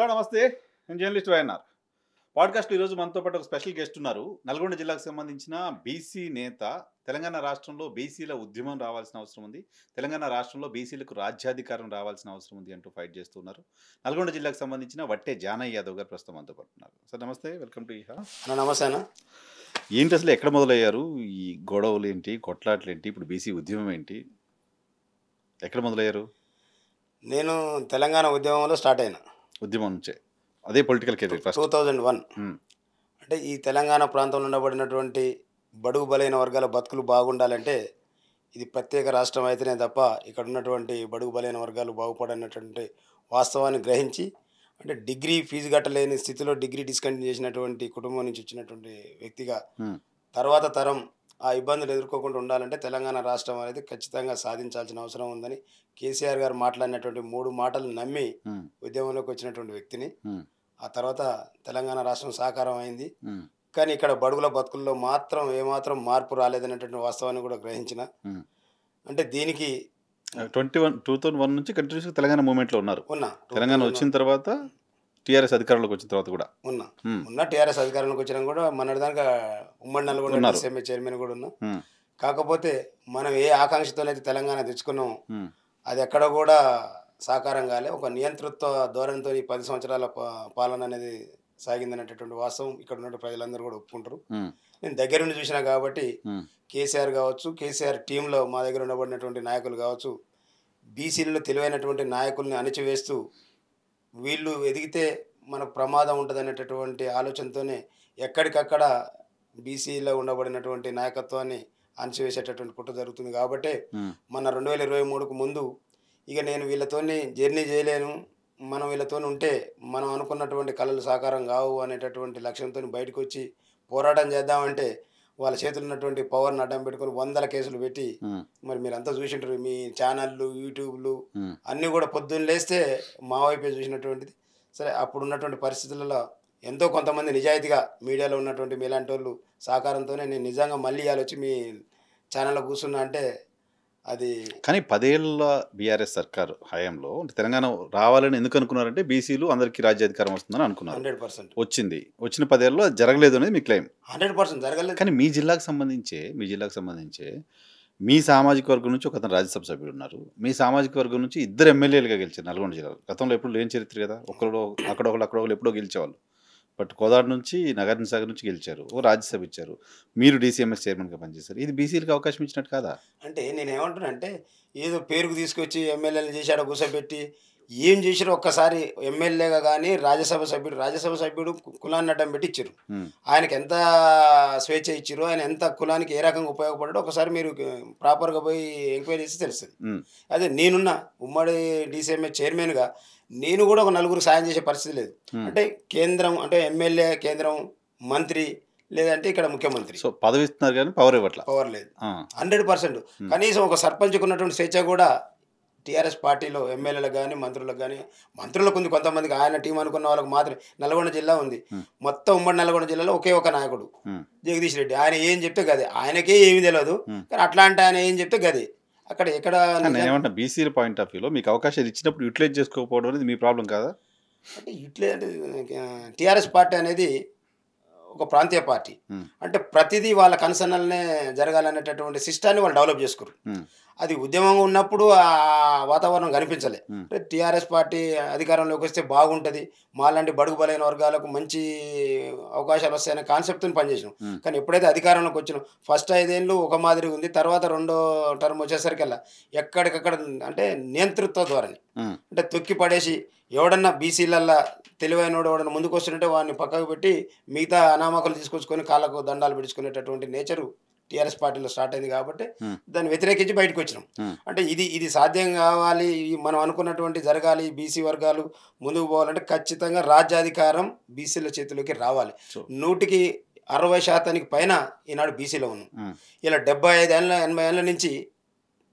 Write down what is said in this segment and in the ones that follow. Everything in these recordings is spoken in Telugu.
హలో నమస్తే. నేను జర్నలిస్ట్ వైఎన్ఆర్. పాడ్కాస్ట్లో ఈరోజు మనతో పాటు ఒక స్పెషల్ గెస్ట్ ఉన్నారు. నల్గొండ జిల్లాకు సంబంధించిన బీసీ నేత. తెలంగాణ రాష్ట్రంలో బీసీల ఉద్యమం రావాల్సిన అవసరం ఉంది. తెలంగాణ రాష్ట్రంలో బీసీలకు రాజ్యాధికారం రావాల్సిన అవసరం ఉంది అంటూ ఫైట్ చేస్తున్నారు. నల్గొండ జిల్లాకు సంబంధించిన వట్టే జానయ్య యాదవ్ గారు ప్రస్తుతం మనతో పాటు ఉన్నారు. సార్ నమస్తే, వెల్కమ్ టు ఇహా. నమస్తే అన్న. ఏంటి అసలు ఎక్కడ మొదలయ్యారు ఈ గొడవలు ఏంటి, కొట్లాట్లు ఏంటి, ఇప్పుడు బీసీ ఉద్యమం ఏంటి, ఎక్కడ మొదలయ్యారు? నేను తెలంగాణ ఉద్యమంలో స్టార్ట్ అయినా. ఉద్యమం నుంచే అదే పొలిటికల్ కెరీర్ ఫస్ట్ 2001. అంటే ఈ తెలంగాణ ప్రాంతంలో ఉండబడినటువంటి బడుగు బలైన వర్గాల బతుకులు బాగుండాలంటే ఇది ప్రత్యేక రాష్ట్రం అయితేనే తప్ప ఇక్కడ ఉన్నటువంటి బడుగు బలైన వర్గాలు బాగుపడనటువంటి వాస్తవాన్ని గ్రహించి, అంటే డిగ్రీ ఫీజు కట్టలేని స్థితిలో డిగ్రీ డిస్కంటిన్యూ చేసినటువంటి కుటుంబం నుంచి వచ్చినటువంటి వ్యక్తిగా తర్వాత తరం ఆ ఇబ్బందులు ఎదుర్కోకుండా ఉండాలంటే తెలంగాణ రాష్ట్రం అనేది ఖచ్చితంగా సాధించాల్సిన అవసరం ఉందని కేసీఆర్ గారు మాట్లాడినటువంటి 3 మాటలు నమ్మి ఉద్యమంలోకి వచ్చినటువంటి వ్యక్తిని. ఆ తర్వాత తెలంగాణ రాష్ట్రం సాకారం అయింది. కానీ ఇక్కడ బడుగుల బతుకుల్లో మాత్రం ఏమాత్రం మార్పు రాలేదనేటువంటి వాస్తవాన్ని కూడా గ్రహించిన. అంటే దీనికి 2001 నుంచి కంటిన్యూస్గా తెలంగాణ మూవ్మెంట్లో ఉన్నారు. తెలంగాణ వచ్చిన తర్వాత టీఆర్ఎస్ అధికారంలోకి వచ్చిన తర్వాత కూడా ఉన్నా టీఆర్ఎస్ అధికారంలోకి వచ్చినా కూడా మొన్నటిదాకా ఉమ్మడి నల్గొండ ఎస్ఎంఏ చైర్మన్ కూడా ఉన్నా. కాకపోతే మనం ఏ ఆకాంక్షతోనైతే తెలంగాణ తెచ్చుకున్నాం అది ఎక్కడ కూడా సాకారం కాలే. ఒక నియంతృత్వ ధోరణితో ఈ 10 సంవత్సరాల పాలన అనేది సాగిందనేటటువంటి వాస్తవం ఇక్కడ ఉన్న ప్రజలందరూ కూడా ఒప్పుకుంటారు. నేను దగ్గర నుండి చూసినా కాబట్టి కేసీఆర్ కావచ్చు, కేసీఆర్ టీంలో మా దగ్గర ఉండబడినటువంటి నాయకులు కావచ్చు, బీసీలలో తెలివైనటువంటి నాయకుల్ని అణిచివేస్తూ వీళ్ళు ఎదిగితే మనకు ప్రమాదం ఉంటుంది అనేటటువంటి ఆలోచనతోనే ఎక్కడికక్కడ బీసీలో ఉండబడినటువంటి నాయకత్వాన్ని అణచివేసేటటువంటి కుట్ర జరుగుతుంది. కాబట్టి మన 2023కు ముందు ఇక నేను వీళ్ళతోని జర్నీ చేయలేను, మనం వీళ్ళతో ఉంటే మనం అనుకున్నటువంటి కళలు సాకారం కావు అనేటటువంటి లక్ష్యంతో బయటకు వచ్చి పోరాటం చేద్దామంటే వాళ్ళ చేతులు ఉన్నటువంటి పవర్ని అడ్డం పెట్టుకొని 100 కేసులు పెట్టి, మరి మీరంతా చూసింటారు మీ ఛానళ్ళు, యూట్యూబ్లు అన్నీ కూడా పొద్దున్న లేస్తే మా వైపే చూసినటువంటిది. సరే, అప్పుడు ఉన్నటువంటి పరిస్థితులలో ఎంతో కొంతమంది నిజాయితీగా మీడియాలో ఉన్నటువంటి మీలాంటి వాళ్ళు సహకారంతోనే నేను నిజంగా మళ్ళీ ఇవాళ వచ్చి మీ ఛానల్లో కూర్చున్నా అంటే అది. కానీ 10 ఏళ్ళ బీఆర్ఎస్ సర్కారు హయాంలో తెలంగాణ రావాలని ఎందుకు అనుకున్నారంటే బీసీలు అందరికీ రాజ్యాధికారం వస్తుందని అనుకున్నారు. 100% వచ్చిన 10 ఏళ్ళలో జరగలేదు అనేది మీ క్లెయిమ్. 100% జరగలేదు. కానీ మీ జిల్లాకు సంబంధించే మీ సామాజిక వర్గం నుంచి ఒకతను రాజ్యసభ సభ్యుడు ఉన్నారు. మీ సామాజిక వర్గం నుంచి 2 ఎమ్మెల్యేలుగా గెలిచారు నల్గొండ జిల్లాలో. గతంలో ఎప్పుడు లేని చరిత్ర కదా. అక్కడొకళ్ళు ఎప్పుడో గెలిచేవాళ్ళు. బట్ కోదాడు నుంచి, నాగార్జున సాగర్ నుంచి గెలిచారు, ఓ రాజ్యసభ ఇచ్చారు, మీరు డీసీఎంఎస్ చైర్మన్గా పనిచేశారు. ఇది బీసీలకు అవకాశం ఇచ్చినట్టు కాదా? అంటే నేను ఏమంటున్నా అంటే ఏదో పేరుకు తీసుకొచ్చి ఎమ్మెల్యేలు చేశాడో కూర్చోబెట్టి ఏం చేసిరో ఒక్కసారి ఎమ్మెల్యేగా కానీ రాజ్యసభ సభ్యుడు కులాన్ని అడ్డం పెట్టి ఇచ్చారు. ఆయనకి ఎంత స్వేచ్ఛ ఇచ్చారు, ఆయన ఎంత కులానికి ఏ రకంగా ఉపయోగపడ్డాడో ఒకసారి మీరు ప్రాపర్గా పోయి ఎంక్వైరీ చేసి తెలుస్తుంది. అదే నేనున్న ఉమ్మడి డీసీఎంఏ చైర్మన్గా నేను కూడా ఒక 4 సాయం చేసే పరిస్థితి లేదు. అంటే కేంద్రం, అంటే ఎమ్మెల్యే, కేంద్రం మంత్రి, లేదంటే ఇక్కడ ముఖ్యమంత్రి పదవి ఇస్తున్నారు కానీ పవర్ లేదు. 100%. కనీసం ఒక సర్పంచ్కి ఉన్నటువంటి స్వేచ్ఛ కూడా టీఆర్ఎస్ పార్టీలో ఎమ్మెల్యేలకు కానీ మంత్రులకు ఉంది. కొంతమందికి ఆయన టీం అనుకున్న వాళ్ళకి మాత్రం నల్గొండ జిల్లా ఉంది. మొత్తం ఉమ్మడి నల్గొండ జిల్లాలో ఒకే ఒక నాయకుడు జగదీష్ రెడ్డి. ఆయన ఏం చెప్తే గదే, ఆయనకే ఏమీ తెలియదు. కానీ అట్లా అంటే ఆయన ఏం చెప్తే గదే. అక్కడ ఎక్కడ ఏమంటా బీసీల పాయింట్ ఆఫ్ వ్యూలో మీకు అవకాశాలు ఇచ్చినప్పుడు యూటిలైజ్ చేసుకోకపోవడం అనేది మీ ప్రాబ్లం కాదా? అంటే టీఆర్ఎస్ పార్టీ అనేది ఒక ప్రాంతీయ పార్టీ. అంటే ప్రతిదీ వాళ్ళ కన్సర్నల్నే జరగాలనేటటువంటి సిస్టాన్ని వాళ్ళు డెవలప్ చేసుకోరు. అది ఉద్యమంగా ఉన్నప్పుడు ఆ వాతావరణం కనిపించలే. టీఆర్ఎస్ పార్టీ అధికారంలోకి వస్తే బాగుంటుంది, మాలాంటి బడుగు బలైన వర్గాలకు మంచి అవకాశాలు వస్తాయనే కాన్సెప్ట్ని పనిచేసినాం. కానీ ఎప్పుడైతే అధికారంలోకి వచ్చినాం ఫస్ట్ 5 ఏళ్ళు ఒక మాదిరి ఉంది. తర్వాత 2వ టర్మ్ వచ్చేసరికల్లా ఎక్కడికక్కడ అంటే నియంతృత్వ ధోరణి, అంటే తొక్కి పడేసి ఎవడన్నా బీసీలల్లా తెలివైనోడు ఎవడన్నా ముందుకు వస్తుంటే వాడిని పక్కకు పెట్టి మిగతా అనామకులు తీసుకొచ్చుకొని కాళ్ళకు దండాలు పెట్టుకునేటటువంటి నేచరు టీఆర్ఎస్ పార్టీలో స్టార్ట్ అయింది. కాబట్టి దాన్ని వ్యతిరేకించి బయటకు వచ్చినాం. అంటే ఇది సాధ్యం కావాలి, మనం అనుకున్నటువంటి జరగాలి, బీసీ వర్గాలు ముందుకు పోవాలంటే ఖచ్చితంగా రాజ్యాధికారం బీసీల చేతిలోకి రావాలి. 100కి 60% పైన ఈనాడు బీసీలో ఉన్నాం. ఇలా 75 ఏళ్ళ 80 ఏళ్ళ నుంచి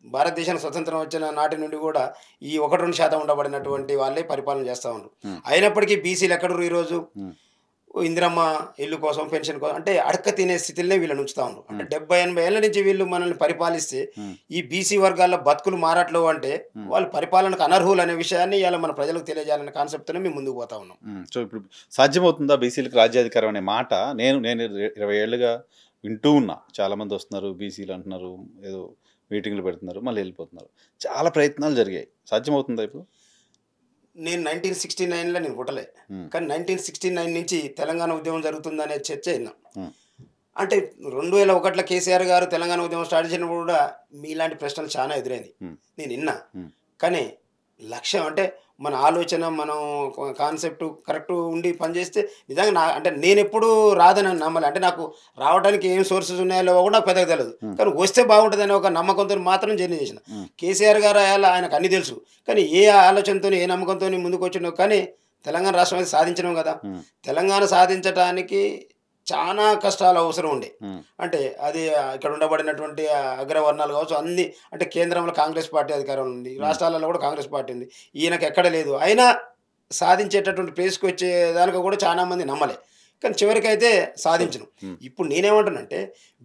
భారతదేశానికి స్వతంత్రం వచ్చిన నాటి నుండి కూడా ఈ 1-2% ఉండబడినటువంటి వాళ్ళే పరిపాలన చేస్తూ ఉన్నారు. అయినప్పటికీ బీసీలు ఎక్కడరు ఈరోజు ఇందిరమ్మ ఇల్లు కోసం పెన్షన్ కోసం అంటే అడక్క తినే స్థితిలోనే వీళ్ళని ఉంచుతా ఉన్నారు. అంటే 70-80 ఏళ్ళ నుంచి వీళ్ళు మనల్ని పరిపాలిస్తే ఈ బీసీ వర్గాల్లో బతుకులు మారట్లు అంటే వాళ్ళు పరిపాలనకు అనర్హులు అనే విషయాన్ని ఇలా మన ప్రజలకు తెలియజేయాలనే కాన్సెప్ట్తోనే మేము ముందుకు పోతా ఉన్నాం. సో ఇప్పుడు సాధ్యమవుతుందా బీసీలకు రాజ్యాధికారం అనే మాట? నేను 20 ఏళ్ళుగా వింటూ ఉన్నా. చాలామంది వస్తున్నారు, బీసీలు అంటున్నారు, ఏదో మీటింగ్లు పెడుతున్నారు, మళ్ళీ వెళ్ళిపోతున్నారు. చాలా ప్రయత్నాలు జరిగాయి. సాధ్యమవుతుందా ఇప్పుడు? నేను 1969లో నేను పుట్టలే, కానీ 1969 నుంచి తెలంగాణ ఉద్యమం జరుగుతుందనే చర్చ విన్నా. అంటే 2001లో కేసీఆర్ గారు తెలంగాణ ఉద్యమం స్టార్ట్ చేసినప్పుడు కూడా మీలాంటి ప్రశ్నలు చాలా ఎదురైంది, నేను విన్నా. కానీ లక్ష్యం అంటే మన ఆలోచన, మనం కాన్సెప్ట్ కరెక్ట్ ఉండి పనిచేస్తే నిజంగా అంటే నేను ఎప్పుడు రాదని నమ్మలే. అంటే నాకు రావడానికి ఏం సోర్సెస్ ఉన్నాయో కూడా నాకు పెద్దగా తెలియదు, కానీ వస్తే బాగుంటుందని ఒక నమ్మకంతో మాత్రం జర్నీ చేసిన. కేసీఆర్ గారు ఆయనకు అన్ని తెలుసు, కానీ ఏ ఆలోచనతో ఏ నమ్మకంతో ముందుకు వచ్చినావు. కానీ తెలంగాణ రాష్ట్రం అయితే సాధించినాం కదా. తెలంగాణ సాధించడానికి చాలా కష్టాలు అవసరం ఉండే. అంటే అది ఇక్కడ ఉండబడినటువంటి అగ్రవర్ణాలు కావచ్చు, అన్ని అంటే కేంద్రంలో కాంగ్రెస్ పార్టీ అధికారం ఉంది, రాష్ట్రాలలో కూడా కాంగ్రెస్ పార్టీ ఉంది, ఈయనకి ఎక్కడ లేదు. అయినా సాధించేటటువంటి ప్లేస్కి వచ్చేదానికి కూడా చాలా మంది నమ్మలే, కానీ చివరికైతే సాధించను. ఇప్పుడు నేనేమంటానంటే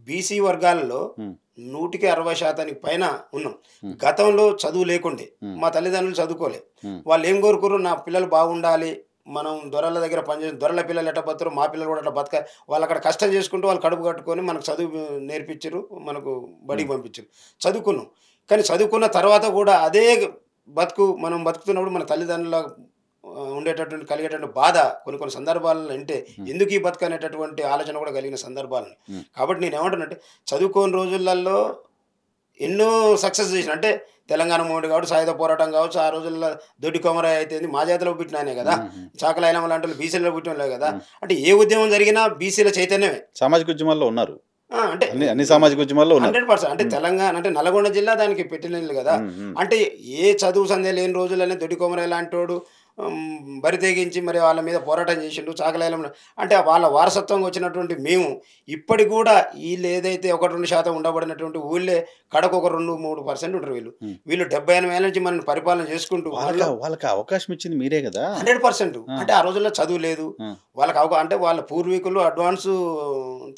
బీసీ వర్గాలలో 160% పైన ఉన్నాం. గతంలో చదువు లేకుండే, మా తల్లిదండ్రులు చదువుకోలే, వాళ్ళు ఏం కోరుకున్నారు, నా పిల్లలు బాగుండాలి, మనం దొరల దగ్గర పనిచేసి దొరల పిల్లలు ఎట్లా బతురు, మా పిల్లలు కూడా అట్లా బతక, వాళ్ళు అక్కడ కష్టం చేసుకుంటూ వాళ్ళు కడుపు కట్టుకొని మనకు చదువు నేర్పించారు, మనకు బడికి పంపించారు, చదువుకున్నాం. కానీ చదువుకున్న తర్వాత కూడా అదే బతుకు మనం బతుకుతున్నప్పుడు మన తల్లిదండ్రుల ఉండేటటువంటి కలిగేటువంటి బాధ కొన్ని సందర్భాలను అంటే ఎందుకు ఈ బతుకు అనేటటువంటి ఆలోచన కూడా కలిగిన సందర్భాలను. కాబట్టి నేను ఏమంటానంటే చదువుకోని రోజులలో ఎన్నో సక్సెస్ చేసిన, అంటే తెలంగాణ మూమెంట్ కావచ్చు, సాయుధ పోరాటం కావచ్చు, ఆ రోజుల్లో దొడ్డి కొమరయ్య అయితే మా జాతిలో పుట్టినానే కదా, చాకలైన లాంటి బీసీలో పుట్టిన కదా. అంటే ఏ ఉద్యమం జరిగినా బీసీల చైతన్యమే. సామాజిక ఉద్యమాల్లో ఉన్నారు, అంటే అన్ని సామాజిక ఉద్యమాల్లో 100%. అంటే తెలంగాణ అంటే నల్గొండ జిల్లా దానికి పెట్టినది కదా. అంటే ఏ చదువు సందే లేని రోజులనే దొడ్డి కొమరయ్య లాంటి వాడు బరి తెగించి మరి వాళ్ళ మీద పోరాటం చేసిండు, చాకలైలం. అంటే వాళ్ళ వారసత్వంగా వచ్చినటువంటి మేము ఇప్పటికి కూడా వీళ్ళు ఏదైతే 1-2% ఉండబడినటువంటి ఊళ్ళే కడకు ఒక 2-3% ఉంటారు. వీళ్ళు 70-80 ఏళ్ళ నుంచి మనం పరిపాలన చేసుకుంటూ వాళ్ళకి అవకాశం ఇచ్చింది మీరే కదా. 100%. అంటే ఆ రోజుల్లో చదువు లేదు వాళ్ళకి, అంటే వాళ్ళ పూర్వీకులు అడ్వాన్స్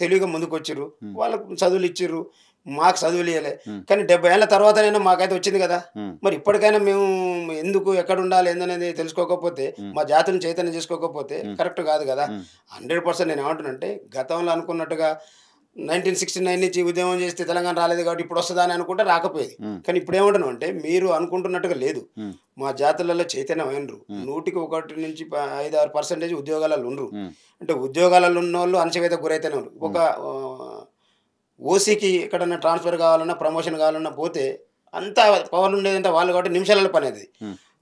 తెలివిగా ముందుకు వచ్చిర్రు, వాళ్ళకు చదువులు ఇచ్చిర్రు, మాకు చదువులు ఇవ్వలే. కానీ 70 ఏళ్ళ తర్వాతనైనా మాకైతే వచ్చింది కదా. మరి ఇప్పటికైనా మేము ఎందుకు ఎక్కడ ఉండాలి ఏందనేది తెలుసుకోకపోతే, మా జాతులను చైతన్యం చేసుకోకపోతే కరెక్ట్ కాదు కదా. 100% నేను ఏమంటున్నానంటే గతంలో అనుకున్నట్టుగా 1969 నుంచి ఉద్యమం చేస్తే తెలంగాణ రాలేదు కాబట్టి ఇప్పుడు వస్తుందా అని అనుకుంటే రాకపోయేది. కానీ ఇప్పుడు ఏమంటున్నాం అంటే మీరు అనుకుంటున్నట్టుగా లేదు, మా జాతులలో చైతన్యం అయినరు. 100-1 నుంచి 5-6% ఉద్యోగాలలో ఉండరు. అంటే ఉద్యోగాలలో ఉన్న వాళ్ళు అణచివేతకు గురైతేనే ఉన్నారు. ఒక ఓసీకి ఎక్కడన్నా ట్రాన్స్ఫర్ కావాలన్నా ప్రమోషన్ కావాలన్నా పోతే అంతా పవర్ ఉండేదంటే వాళ్ళు కాబట్టి నిమిషాలలో పని అది.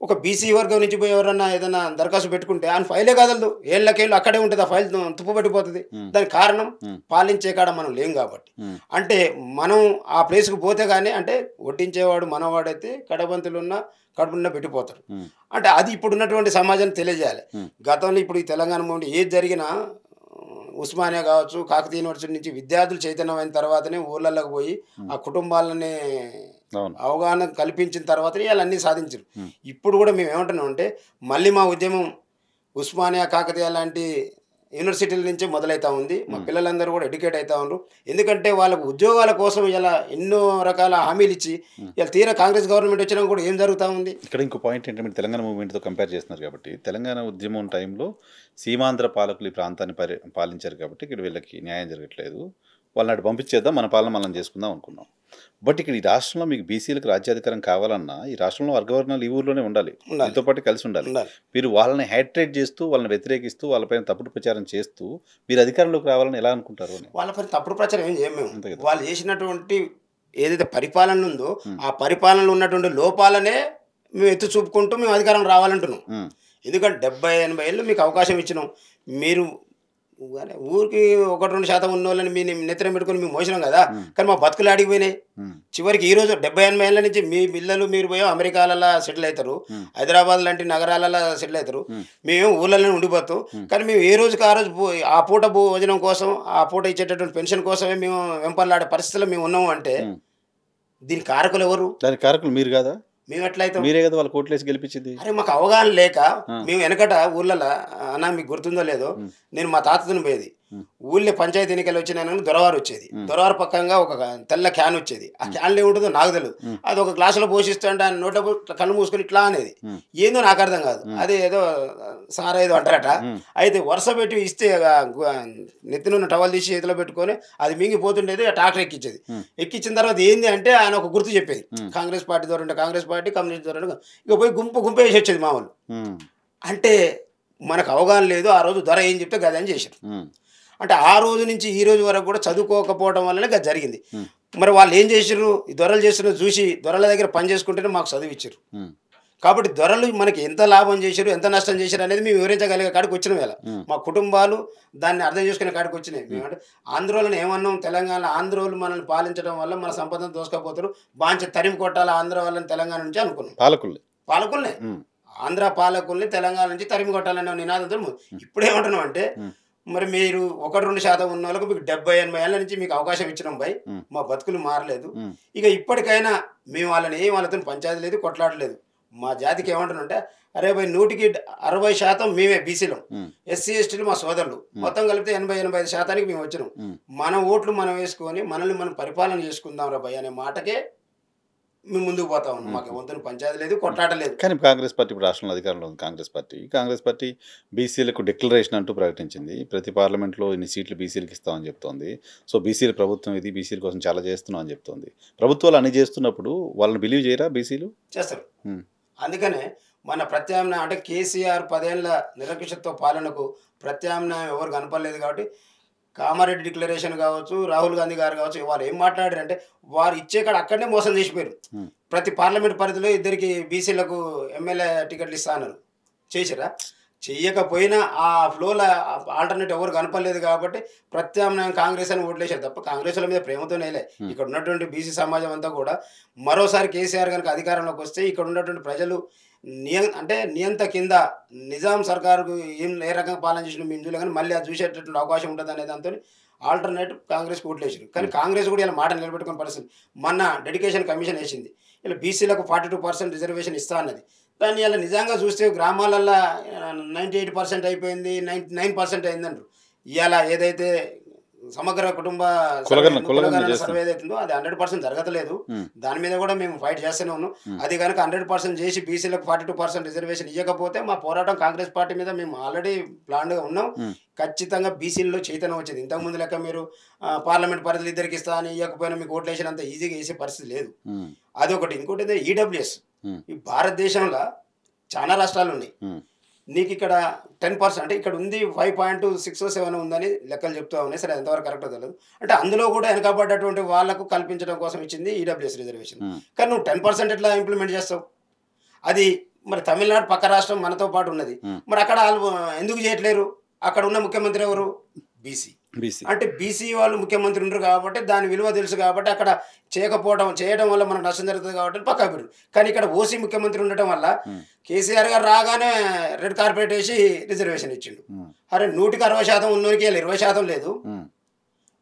ఒక బీసీ వర్గం నుంచి పోయి ఎవరన్నా ఏదైనా దరఖాస్తు పెట్టుకుంటే ఆయన ఫైలే కాదలదు, ఏళ్ళకేళ్ళు అక్కడే ఉంటుంది, ఆ ఫైల్ తుప్పు పట్టిపోతుంది. దానికి కారణం పాలించే కాడ మనం లేం కాబట్టి. అంటే మనం ఆ ప్లేస్కి పోతే కానీ, అంటే వడ్డించేవాడు మనవాడైతే కడబంతులున్న కడుపున్న పెట్టిపోతారు. అంటే అది ఇప్పుడు ఉన్నటువంటి సమాజాన్ని తెలియజేయాలి. గతంలో ఇప్పుడు ఈ తెలంగాణ మూమెంట్ ఏది జరిగినా ఉస్మానియా కావచ్చు, కాకతీయ యూనివర్సిటీ నుంచి విద్యార్థులు చైతన్యమైన తర్వాతనే ఊళ్ళలోకి పోయి ఆ కుటుంబాలని అవగాహన కల్పించిన తర్వాతనే వాళ్ళన్నీ సాధించారు. ఇప్పుడు కూడా మేము ఏమంటున్నాం అంటే మళ్ళీ మా ఉద్యమం ఉస్మానియా, కాకతీయ లాంటి యూనివర్సిటీల నుంచే మొదలవుతూ ఉంది. మా పిల్లలందరూ కూడా ఎడ్యుకేట్ అవుతూ ఉన్నారు. ఎందుకంటే వాళ్ళకు ఉద్యోగాల కోసం ఇలా ఎన్నో రకాల హామీలు ఇచ్చి ఇలా తీరా కాంగ్రెస్ గవర్నమెంట్ వచ్చినా కూడా ఏం జరుగుతూ ఉంది. ఇక్కడ ఇంకో పాయింట్ ఏంటంటే మీరు తెలంగాణ మూవ్మెంట్తో కంపేర్ చేస్తున్నారు కాబట్టి, తెలంగాణ ఉద్యమం టైంలో సీమాంధ్ర పాలకులు ఈ ప్రాంతాన్ని పాలించారు కాబట్టి ఇక్కడ వీళ్ళకి న్యాయం జరగట్లేదు, వాళ్ళని అటు పంపించేద్దాం, మన పాలన మనం చేసుకుందాం అనుకున్నాం. బట్ ఇక్కడ ఈ రాష్ట్రంలో మీకు బీసీలకు రాజ్యాధికారం కావాలన్నా ఈ రాష్ట్రంలో వర్గవర్ణాలు ఈ ఊర్లోనే ఉండాలి, దీంతో పాటు కలిసి ఉండాలి. మీరు వాళ్ళని హైట్రేట్ చేస్తూ, వాళ్ళని వ్యతిరేకిస్తూ, వాళ్ళపైన తప్పుడు ప్రచారం చేస్తూ మీరు అధికారంలోకి రావాలని ఎలా అనుకుంటారు? వాళ్ళపైన తప్పుడు ప్రచారం ఏం చేయము. వాళ్ళు చేసినటువంటి ఏదైతే పరిపాలన ఉందో ఆ పరిపాలనలో ఉన్నటువంటి లోపాలనే మేము ఎత్తి చూపుకుంటూ మేము అధికారం రావాలంటున్నాం. ఎందుకంటే 70-80 ఏళ్ళు మీకు అవకాశం ఇచ్చినాం. మీరు ఊరికి 1-2% ఉన్న వాళ్ళని మీ నెత్తిన పెట్టుకుని మేము మోసినాం కదా. కానీ మా బతుకులు అడిగిపోయినాయి. చివరికి ఈ రోజు 70-80 ఏళ్ళ నుంచి మీ పిల్లలు మీరు పోయి అమెరికాలలో సెటిల్ అవుతారు, హైదరాబాద్ లాంటి నగరాలలో సెటిల్ అవుతారు, మేము ఊళ్ళలోనే ఉండిపోతాం. కానీ మేము ఏ రోజుకి ఆ రోజు ఆ పూట భోజనం కోసం, ఆ పూట ఇచ్చేటటువంటి పెన్షన్ కోసమే మేము వెంపర్లాడే పరిస్థితుల్లో మేము ఉన్నాము. అంటే దీని కారకులు ఎవరు? దాని కారకులు మీరు కాదా? మేము ఎట్లయితాం? మీరే కదా వాళ్ళు కోట్లేసి గెలిపించింది. అరే మాకు అవగాహన లేక మేము వెనకట ఊళ్ళలో అన్న మీకు గుర్తుందో లేదో, నేను మా తాతతోని పోయేది. ఊళ్ళో పంచాయతీ ఎన్నికలు వచ్చినాయని దొరవారు వచ్చేది. దొరవారు పక్కంగా ఒక తెల్ల క్యాన్ వచ్చేది. ఆ క్యాన్లో ఏముంటుందో నాకు తెలియదు. అది ఒక గ్లాసులో పోషిస్తుంటే ఆయన నోట కళ్ళు మూసుకొని ఇట్లా అనేది ఏందో నాకు అర్థం కాదు. అది ఏదో సారా ఏదో అంటారట. అయితే వరుస పెట్టి ఇస్తే నెత్తినున్న టవల్ తీసి చేతిలో పెట్టుకొని అది మింగిపోతుండేది. ట్రాక్టర్ ఎక్కించేది. ఎక్కించిన తర్వాత ఏంది అంటే ఆయన ఒక గుర్తు చెప్పేది. కాంగ్రెస్ పార్టీ ద్వారా కాంగ్రెస్ పార్టీ, కమ్యూనిస్ట్ ద్వారా ఇక పోయి గుంపు వేసి వచ్చేది మామూలు. అంటే మనకు అవగాహన లేదు. ఆ రోజు ధర ఏం చెప్తే గదని చేశారు. అంటే ఆ రోజు నుంచి ఈ రోజు వరకు కూడా చదువుకోకపోవడం వల్లనే అది జరిగింది. మరి వాళ్ళు ఏం చేసారు? ఈ దొరలు చేస్తున్నారు చూసి దొరల దగ్గర పని చేసుకుంటేనే మాకు చదువు ఇచ్చారు. కాబట్టి దొరలు మనకి ఎంత లాభం చేశారు, ఎంత నష్టం చేశారు అనేది మేము వివరించగలిగే కాడికి వచ్చిన వేళ మా కుటుంబాలు దాన్ని అర్థం చేసుకునే కాడికి వచ్చినాయి. మేమంటే ఆంధ్రోళ్ళని ఏమన్నాం, తెలంగాణ ఆంధ్రోళ్ళు మనల్ని పాలించడం వల్ల మన సంపదను దోసుకపోతారు, బాంచ తరిమి కొట్టాలి ఆంధ్ర వాళ్ళని తెలంగాణ నుంచి అనుకున్నాం. పాలకుల్నే ఆంధ్ర పాలకుల్ని తెలంగాణ నుంచి తరిమి కొట్టాలనే నినాదంతో ఇప్పుడు ఏమంటున్నాం అంటే, మరి మీరు 1-2% ఉన్న వాళ్ళకు మీకు 70-80 ఏళ్ళ నుంచి మీకు అవకాశం ఇచ్చినాం భయ్, మా బతుకులు మారలేదు. ఇక ఇప్పటికైనా మేము వాళ్ళతో పంచాయతీ లేదు, కొట్లాడలేదు. మా జాతికి ఏమంటున్నాం అంటే, అరే భయ్ 100% మేమే బీసీలో, ఎస్సీ ఎస్టీలు మా సోదరులు, మొత్తం కలిపితే 80-85% మేము వచ్చినాం. మన ఓట్లు మనం వేసుకొని మనల్ని మనం పరిపాలన చేసుకుందాం రా భయ్ అనే మాటకే మేము ముందుకు పోతా ఉన్నాం. మాకు వంతుని పంచాయతీ లేదు, కొట్లాడలేదు. కానీ కాంగ్రెస్ పార్టీ ఇప్పుడు రాష్ట్రంలో అధికారంలో ఉంది. కాంగ్రెస్ పార్టీ బీసీలకు డిక్లరేషన్ అంటూ ప్రకటించింది. ప్రతి పార్లమెంట్లో ఇన్ని సీట్లు బీసీలకు ఇస్తామని చెప్తోంది. సో బీసీల ప్రభుత్వం ఇది, బీసీల కోసం చాలా చేస్తున్నాం అని చెప్తోంది. ప్రభుత్వాలు అన్ని చేస్తున్నప్పుడు వాళ్ళని బిలీవ్ చేయరా బీసీలు? చేస్తారు. అందుకనే మన ప్రత్యామ్నాయం అంటే కేసీఆర్ 10 ఏళ్ల నిరంకుశత్వ పాలనకు ప్రత్యామ్నాయం ఎవరు కనపడలేదు. కాబట్టి కామారెడ్డి డిక్లరేషన్ కావచ్చు, రాహుల్ గాంధీ గారు కావచ్చు, వాళ్ళు ఏం మాట్లాడారంటే వారు ఇచ్చే కాడ అక్కడనే మోసం చేసిపోయారు. ప్రతి పార్లమెంట్ పరిధిలో ఇద్దరికి బీసీలకు ఎమ్మెల్యే టికెట్లు ఇస్తా అన్నారు. చేసిరా? చెయ్యకపోయినా ఆ ఫ్లోలో ఆల్టర్నేట్ ఎవరు కనపడలేదు. కాబట్టి ప్రత్యామ్నాయం కాంగ్రెస్ అని ఓట్లేశారు తప్ప కాంగ్రెస్ల మీద ప్రేమతోనేలే. ఇక్కడ ఉన్నటువంటి బీసీ సమాజం అంతా కూడా మరోసారి కేసీఆర్ కనుక అధికారంలోకి వస్తే ఇక్కడ ఉన్నటువంటి ప్రజలు నియంత కింద నిజాం సర్కారుకు ఏ రకంగా పాలన చేసిన మీ ఇందులో కానీ మళ్ళీ అది చూసేటటువంటి అవకాశం ఉంటుంది అనే దాంతో ఆల్టర్నేటివ్ కాంగ్రెస్కి ఓట్లేసారు. కానీ కాంగ్రెస్ కూడా ఇలా మాట నిలబెట్టుకునే పరిస్థితి. మొన్న డెడికేషన్ కమిషన్ వేసింది, ఇలా బీసీలకు 42% రిజర్వేషన్ ఇస్తా అన్నది. కానీ ఇలా నిజంగా చూస్తే గ్రామాలల్లో 98% అయిపోయింది, 99% అయిందంటారు. ఇవాళ ఏదైతే సమగ్ర కుటుంబ సర్వే ఏదైతుందో అది 100% జరగట్లేదు. దాని మీద కూడా మేము ఫైట్ చేస్తూనే ఉన్నాం. అది కనుక 100% చేసి బీసీలకు 42% రిజర్వేషన్ ఇవ్వకపోతే మా పోరాటం కాంగ్రెస్ పార్టీ మీద మేము ఆల్రెడీ ప్లాన్గా ఉన్నాం. ఖచ్చితంగా బీసీల్లో చైతన్యం వచ్చింది. ఇంతకుముందు లెక్క మీరు పార్లమెంట్ పరిధిలో ఇద్దరికి ఇస్తా అని ఇవ్వకపోయినా మీకు ఓట్లు వేసినంత ఈజీగా వేసే పరిస్థితి లేదు. అదొకటి. ఇంకోటి ఈడబ్ల్యూఎస్. ఈ భారతదేశంలో చాలా రాష్ట్రాలు ఉన్నాయి. నీకు ఇక్కడ 10% అంటే ఇక్కడ ఉంది 5.6-7 ఉందని లెక్కలు చెప్తూ ఉన్నాయి. సరే ఎంతవరకు కరెక్టో తెలియదు. అంటే అందులో కూడా వెనకబడ్డటువంటి వాళ్ళకు కల్పించడం కోసం ఇచ్చింది ఈడబ్ల్యూఎస్ రిజర్వేషన్. కానీ నువ్వు 10% ఎట్లా ఇంప్లిమెంట్ చేస్తావు? అది మరి తమిళనాడు పక్క రాష్ట్రం మనతో పాటు ఉన్నది. మరి అక్కడ వాళ్ళు ఎందుకు చేయట్లేరు? అక్కడ ఉన్న ముఖ్యమంత్రి ఎవరు? బీసీ. అంటే బీసీ వాళ్ళు ముఖ్యమంత్రి ఉండరు కాబట్టి దాని విలువ తెలుసు కాబట్టి అక్కడ చేయడం వల్ల మనకు నష్టం జరుగుతుంది కాబట్టి పక్కా పెట్టు. కానీ ఇక్కడ ఓసీ ముఖ్యమంత్రి ఉండటం వల్ల కేసీఆర్ గారు రాగానే రెడ్ కార్పెట్ వేసి రిజర్వేషన్ ఇచ్చిండు. అరే 160% ఉన్నోనికి 20% లేదు.